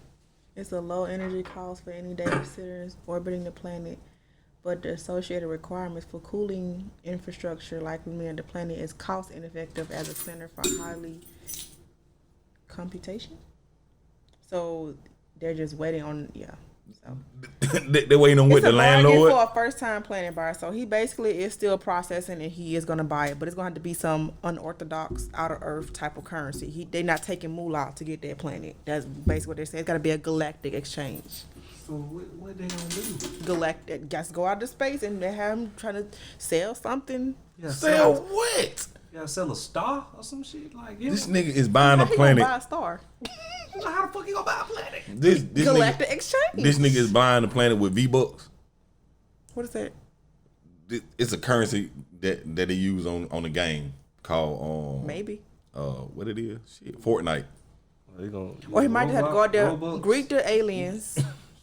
it's a low energy cost for any data centers orbiting the planet, but the associated requirements for cooling infrastructure likely mean the planet is cost ineffective as a center for highly computation. So they're just waiting on, So They're waiting on what the landlord. For a first time planning buyer, so he basically is still processing and he is going to buy it, but it's going to have to be some unorthodox, out of earth type of currency. They're not taking moolah to get that planet. That's basically what they're saying. It's got to be a galactic exchange. So what they gonna do? Galactic, guys, go out to space and they have him trying to sell something. Sell what? You gotta sell a star or some shit like This nigga is buying a planet. Buy a star. How the fuck you gonna buy a planet? This galactic nigga, exchange. This nigga is buying a planet with V-Bucks. What is that? It's a currency that they use on the game called maybe. What it is? Shit, Fortnite. Or he might just have to go out there, greet the aliens.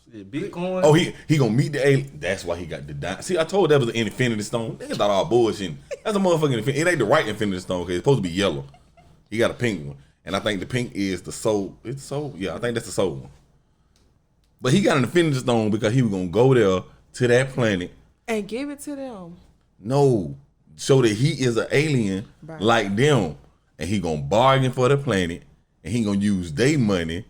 Bitcoin. Oh, he gonna meet the alien. That's why he got the dime. See, I told that was an Infinity Stone. Niggas thought all bullshit. That's a motherfucking Infinity. It ain't the right Infinity Stone because it's supposed to be yellow. He got a pink one, and I think the pink is the soul. It's soul. Yeah, I think that's the soul one. But he got an Infinity Stone because he was gonna go there to that planet and give it to them. No, so that he is an alien like them, and he gonna bargain for the planet, and he gonna use their money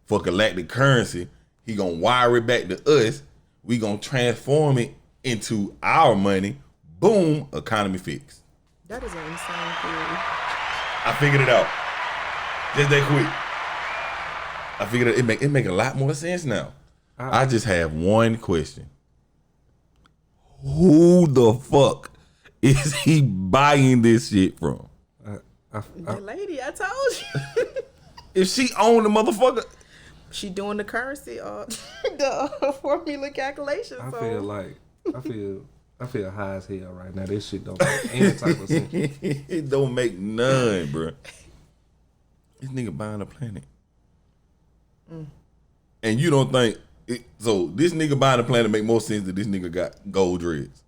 for galactic currency. He gonna wire it back to us. We gonna transform it into our money. Boom, economy fixed. That is an insane theory. I figured it out. Just that quick. I figured it make a lot more sense now. I just have one question. Who the fuck is he buying this shit from? The lady, I told you. If she owned the motherfucker, she doing the currency the formula calculation. I feel high as hell right now. This shit don't make any type of sense. It don't make none, bro. This nigga buying a planet. And you don't think so this nigga buying a planet make more sense than this nigga got gold dreads.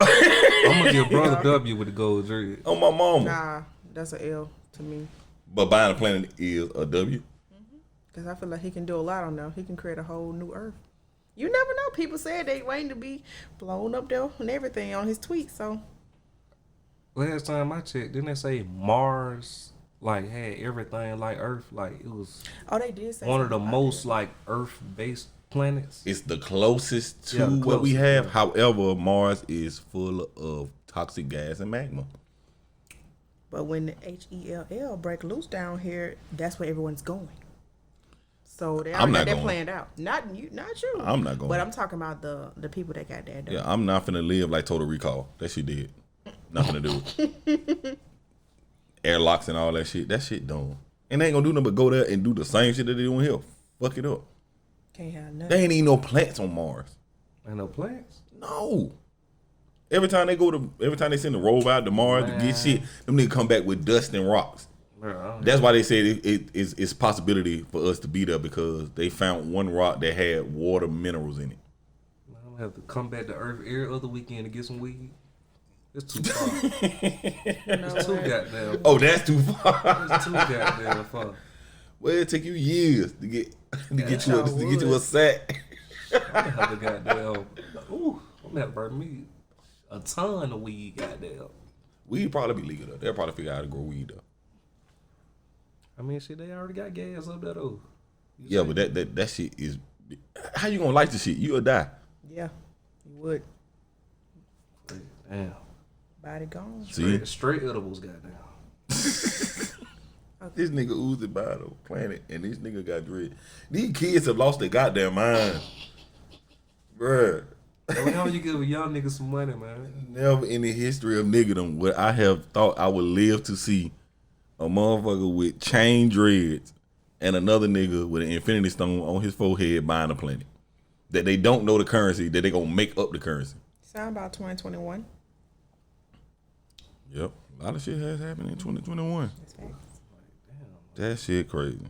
I'm gonna give Brother W with the gold dreads. On my mama. Nah, that's an L to me. But buying a planet is a W. Because I feel like he can do a lot on there. He can create a whole new Earth. You never know. People said they waiting to be blown up there and everything on his tweet. So last time I checked, didn't they say Mars like had everything like Earth? Like it was. Oh, they did say one of the most like Earth-based planets. It's the closest to what we have. However, Mars is full of toxic gas and magma. But when the HELL break loose down here, that's where everyone's going. So they already got that planned out. Not you. I'm not going. But I'm talking about the people that got that done. Yeah, I'm not finna live like Total Recall. That shit did. Nothing to do it. Airlocks and all that shit. That shit done. And they ain't gonna do nothing but go there and do the same shit that they doing here. Fuck it up. Can't have nothing. There ain't even no plants on Mars. Ain't no plants? No. Every time they send a rover out to Mars to get shit, them niggas come back with dust and rocks. That's why they said it's a possibility for us to be there because they found one rock that had water minerals in it. I'm gonna have to come back to Earth every other weekend to get some weed. It's too far. It's too goddamn. Oh, that's too far. It's too goddamn far. Well, it take you years to get you a sack. I'm gonna have to goddamn. I'm gonna have to burn me a ton of weed. Goddamn. Weed probably be legal though. They'll probably figure out how to grow weed though. I mean, shit, they already got gas up there though. Yeah, but that shit is. How you gonna light the shit? You'll die. Yeah, you would. Damn. Body gone. Straight edibles, goddamn. This nigga oozed by the planet, and this nigga got dread. These kids have lost their goddamn mind, bruh. How you give a young nigga some money, man? Never in the history of niggerdom would I have thought I would live to see a motherfucker with chain dreads and another nigga with an infinity stone on his forehead buying a planet. That they don't know the currency, that they gonna make up the currency. Sound about 2021. Yep. A lot of shit has happened in 2021. That shit crazy.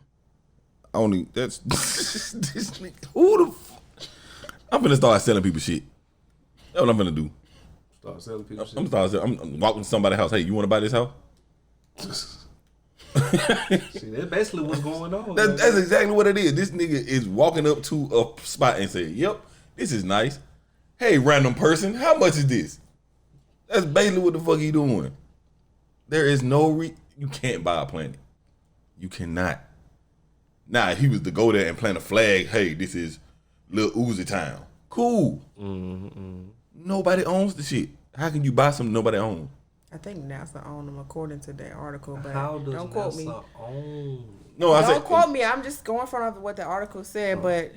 only that's this nigga. Who the fuck? I'm finna start selling people shit. That's what I'm finna do. Start selling people shit. I'm walking to somebody's house. Hey, you want to buy this house? See, that's basically what's going on. That's exactly what it is. This nigga is walking up to a spot and saying, "Yep, this is nice. Hey, random person, how much is this?" That's basically what the fuck he doing. There is no you can't buy a planet. You cannot. Now, if he was to go there and plant a flag, hey, this is Lil Uzi town. Cool. Nobody owns the shit. How can you buy something nobody owns? I think NASA owned them according to that article, but How does don't quote me. Own? No, I Don't said, quote me. I'm just going from what the article said, but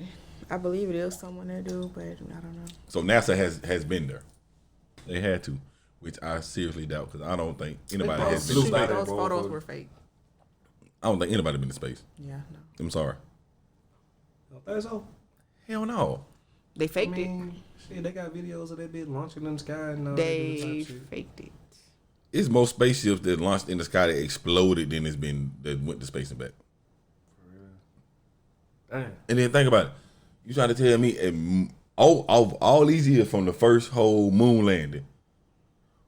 I believe it is someone that do, but I don't know. So NASA has been there. They had to, which I seriously doubt because I don't think anybody has been. Those photos were fake. I don't think anybody been to space. Yeah, no. I'm sorry. Don't think so. Hell no. They faked it. Shit, they got videos of that bitch launching in the sky and They faked it. It's most spaceships that launched in the sky that exploded than that went to space and back. Damn. And then think about it. You trying to tell me all these years from the first whole moon landing,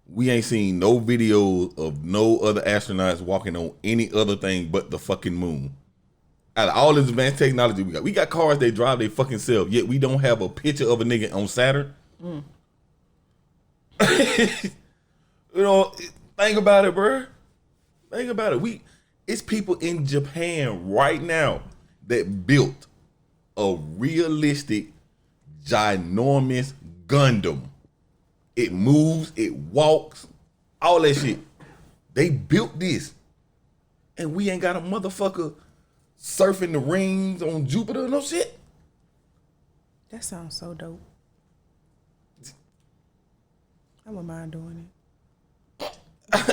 we ain't seen no videos of no other astronauts walking on any other thing but the fucking moon. Out of all this advanced technology we got cars that drive their fucking self, yet we don't have a picture of a nigga on Saturn. You know, think about it, bro. Think about it. It's people in Japan right now that built a realistic, ginormous Gundam. It moves, it walks, all that shit. They built this. And we ain't got a motherfucker surfing the rings on Jupiter or no shit. That sounds so dope. I wouldn't mind doing it.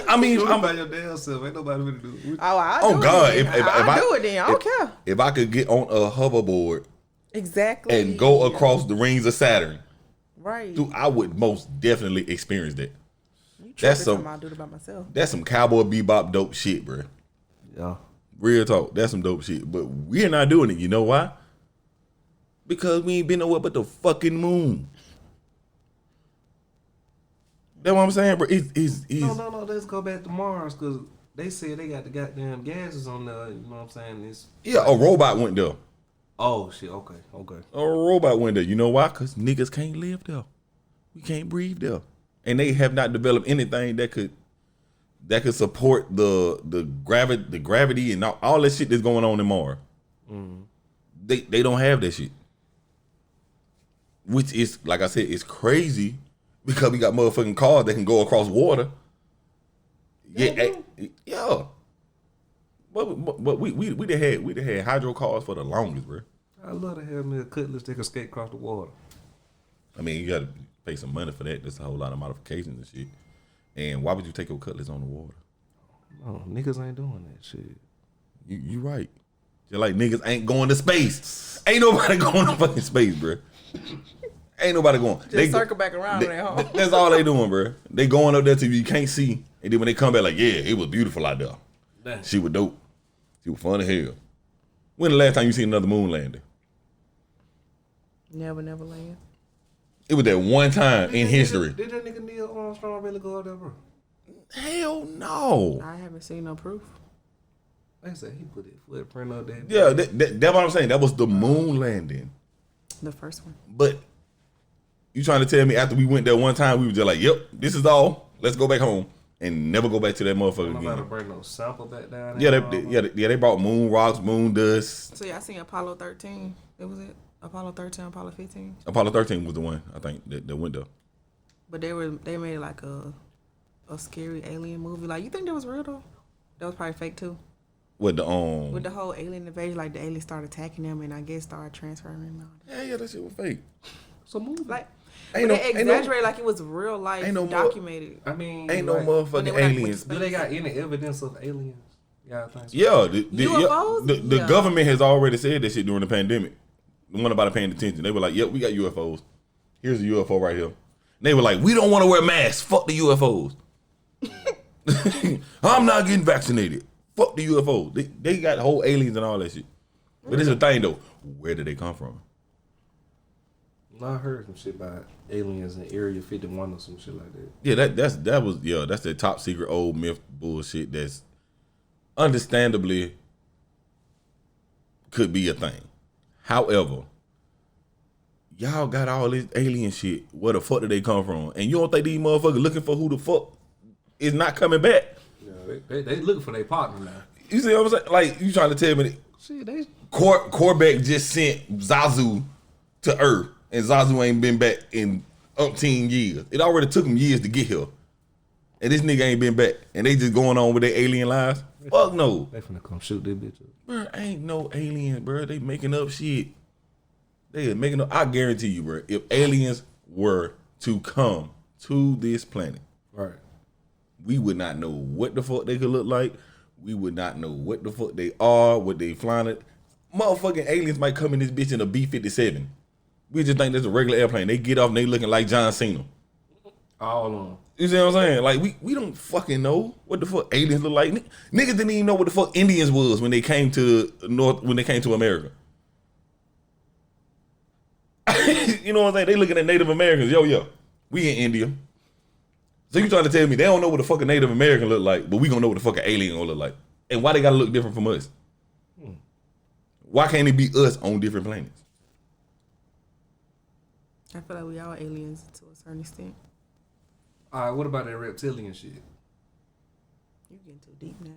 I mean, I'm by your damn self. Ain't nobody really do it. Oh God! If I do it, then I don't care. If I could get on a hoverboard, exactly, and go across the rings of Saturn, right? Dude, I would most definitely experience that. That's some. I'll do it by myself. That's some Cowboy Bebop dope shit, bro. Yeah, real talk. That's some dope shit. But we're not doing it. You know why? Because we ain't been nowhere but the fucking moon. That's what I'm saying, bro. No. Let's go back to Mars because they said they got the goddamn gases on there. You know what I'm saying? A robot went there. Oh shit. Okay. A robot went there. You know why? Because niggas can't live there. We can't breathe there, and they have not developed anything that could support the gravity and all that shit that's going on in Mars. They don't have that shit, which is, like I said, it's crazy. Because we got motherfucking cars that can go across water. Yeah. But we done had hydro cars for the longest, bro. I love to have me a Cutlass that can skate across the water. I mean, you gotta pay some money for that. There's a whole lot of modifications and shit. And why would you take your Cutlass on the water? No, niggas ain't doing that shit. You right. Just like niggas ain't going to space. Ain't nobody going to fucking space, bro. Ain't nobody going. Just circle back around when they home. That's all they doing, bro. They going up there till you can't see. And then when they come back, like, yeah, it was beautiful out there. Damn. She was dope. She was fun as hell. When the last time you seen another moon landing? Never land. It was that one time in history. Did that nigga Neil Armstrong really go up there, bro? Hell no. I haven't seen no proof. Like I said, he put his footprint up there. Yeah, that's what I'm saying. That was the moon landing. The first one. But you trying to tell me after we went there one time, we were just like, yep, this is all. Let's go back home and never go back to that motherfucker Nobody again. bring no sample back down Yeah, there. they brought moon rocks, moon dust. So y'all seen Apollo 13? Was it Apollo 13, Apollo 15? Apollo 13 was the one, I think, that went there. But they made like a scary alien movie. Like, you think that was real though? That was probably fake too. With the whole alien invasion, like the aliens started attacking them and I guess started transferring them. Yeah, that shit was fake. So movie. Like, they exaggerated like it was real life documented. I mean, ain't no motherfucking aliens. Do they got any evidence of aliens? Yeah, the government has already said that shit during the pandemic. The one about paying attention. They were like, yep, we got UFOs. Here's a UFO right here. And they were like, we don't want to wear masks. Fuck the UFOs. I'm not getting vaccinated. Fuck the UFOs. They got whole aliens and all that shit. But it's a thing though. Where did they come from? I heard some shit about aliens in Area 51 or some shit like that. Yeah, that's the top secret old myth bullshit that's understandably could be a thing. However, y'all got all this alien shit. Where the fuck did they come from? And you don't think these motherfuckers looking for who the fuck is not coming back? Yeah, they looking for their partner now. You see what I'm saying? Like, you trying to tell me that Corbeck just sent Zazu to Earth, and Zazu ain't been back in umpteen years. It already took him years to get here. And this nigga ain't been back. And they just going on with their alien lives? Fuck no. They finna come shoot this bitch up. Bro, ain't no aliens, bro. They making up shit. They are making up. I guarantee you, bro, if aliens were to come to this planet, right, we would not know what the fuck they could look like. We would not know what the fuck they are, what they flying at. Motherfucking aliens might come in this bitch in a B-57. We just think that's a regular airplane. They get off and they looking like John Cena. All of them. You see what I'm saying? Like, we don't fucking know what the fuck aliens look like. Niggas didn't even know what the fuck Indians was when they came to America. You know what I'm saying? They looking at Native Americans. Yo, we in India. So you trying to tell me they don't know what the fuck a Native American look like, but we gonna know what the fuck an alien gonna look like? And why they gotta look different from us? Why can't it be us on different planets? I feel like we all aliens to a certain extent. All right, what about that reptilian shit? You getting too deep now.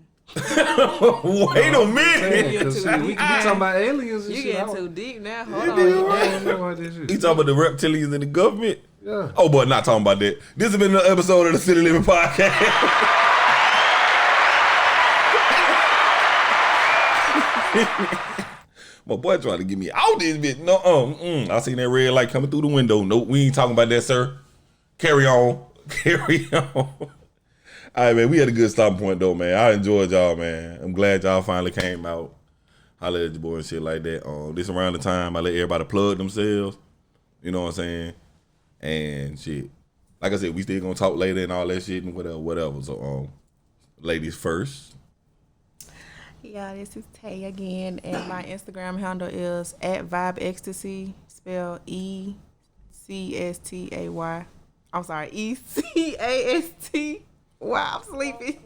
Wait a minute. We can be talking about aliens and you shit. You getting too deep now. Hold on. You talking about the reptilians in the government? Yeah. Oh, boy, not talking about that. This has been another episode of the City Living Podcast. My boy trying to get me out this bitch. No, I seen that red light coming through the window. Nope, we ain't talking about that, sir. Carry on. All right, man, we had a good stopping point, though, man. I enjoyed y'all, man. I'm glad y'all finally came out. Holla at your boy and shit like that. This around the time I let everybody plug themselves. You know what I'm saying? And shit. Like I said, we still gonna talk later and all that shit and whatever. So, ladies first. Yeah, this is Tay again, and my Instagram handle is @VibeEcstasy, spelled ECSTAY. I'm sorry, ECASTY. Wow, I'm sleepy.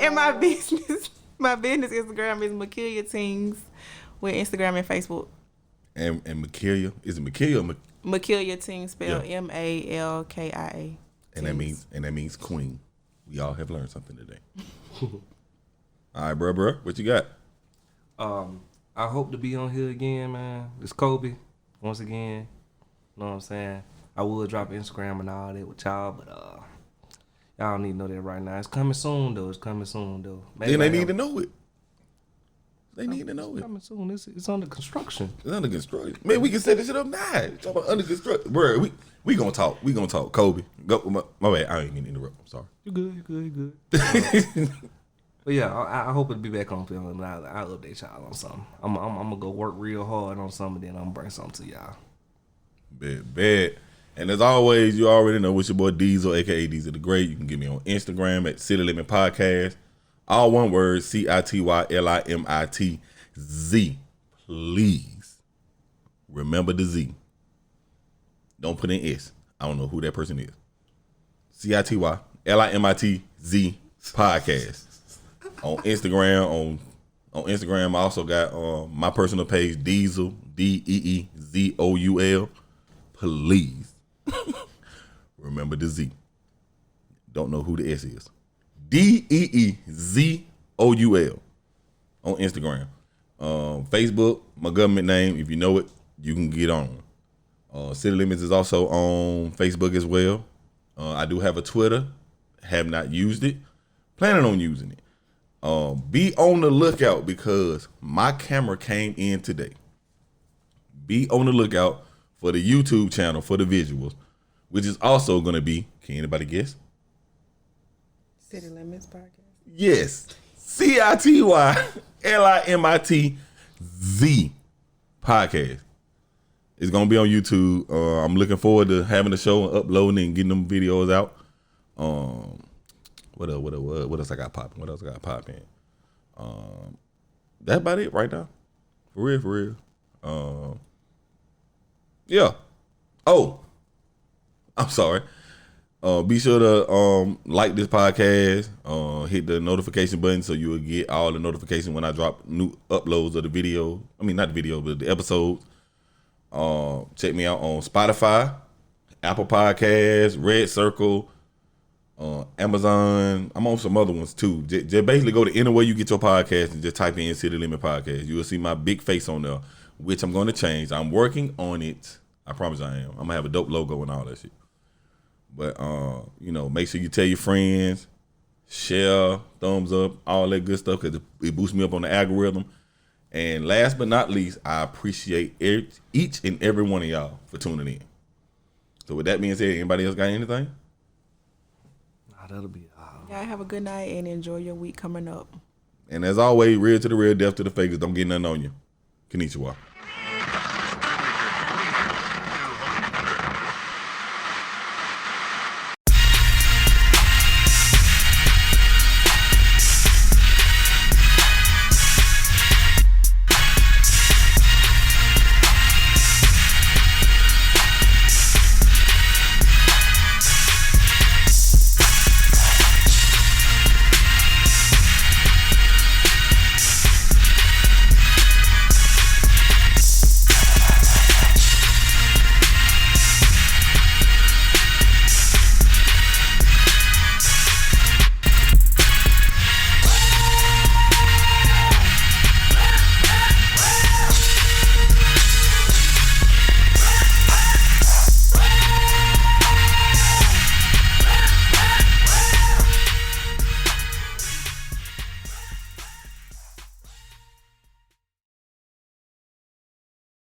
And my business Instagram is Makilia Teens with Instagram and Facebook. And Makilia, is it Makilia or Makilia Teens, spelled MALKIA. And that means queen. We all have learned something today. All right, bro, what you got? I hope to be on here again, man. It's Coby once again. You know what I'm saying? I would drop Instagram and all that with y'all, but y'all don't need to know that right now. It's coming soon, though. Maybe then they need to know it. They need to know it. Coming soon. It's under construction. It's under construction. Man, we can set this shit up now. Talk about under construction. Bro, we gonna talk. We gonna talk. Coby, go. My bad. I ain't gonna interrupt. I'm sorry. You good. But yeah, I hope to be back on film, and I'll update y'all on something. I'm gonna go work real hard on something, then I'm gonna bring something to y'all. Bad. And as always, you already know it's your boy Diesel, aka Diesel the Great. You can get me on Instagram at City Limit Podcast. All one word, CITYLIMITZ. Please remember the Z. Don't put in S. I don't know who that person is. CITYLIMITZ Podcast. On Instagram, on Instagram, I also got my personal page, Diesel, DEEZOUL. Please remember the Z. Don't know who the S is. DEEZOUL on Instagram. Facebook, my government name. If you know it, you can get on. City Limits is also on Facebook as well. I do have a Twitter. Have not used it. Planning on using it. Be on the lookout because my camera came in today. Be on the lookout for the YouTube channel for the visuals, which is also going to be, can anybody guess? City Limits Podcast. Yes. CITYLIMITZ Podcast. It's going to be on YouTube. I'm looking forward to having the show and uploading and getting them videos out. What else I got popping? That's about it right now. For real. Yeah. Oh, I'm sorry. Be sure to like this podcast. Hit the notification button so you will get all the notifications when I drop new uploads of the video. I mean, not the video, but the episodes. Check me out on Spotify, Apple Podcasts, Red Circle, Amazon. I'm on some other ones too. Just basically go to anywhere you get your podcast and just type in City Limit Podcast. You will see my big face on there, which I'm going to change. I'm working on it. I promise I am. I'm going to have a dope logo and all that shit. But, make sure you tell your friends, share, thumbs up, all that good stuff because it boosts me up on the algorithm. And last but not least, I appreciate each and every one of y'all for tuning in. So with that being said, anybody else got anything? Nah, that'll be all. Yeah, have a good night and enjoy your week coming up. And as always, real to the real, death to the fakers. Don't get nothing on you. Konnichiwa.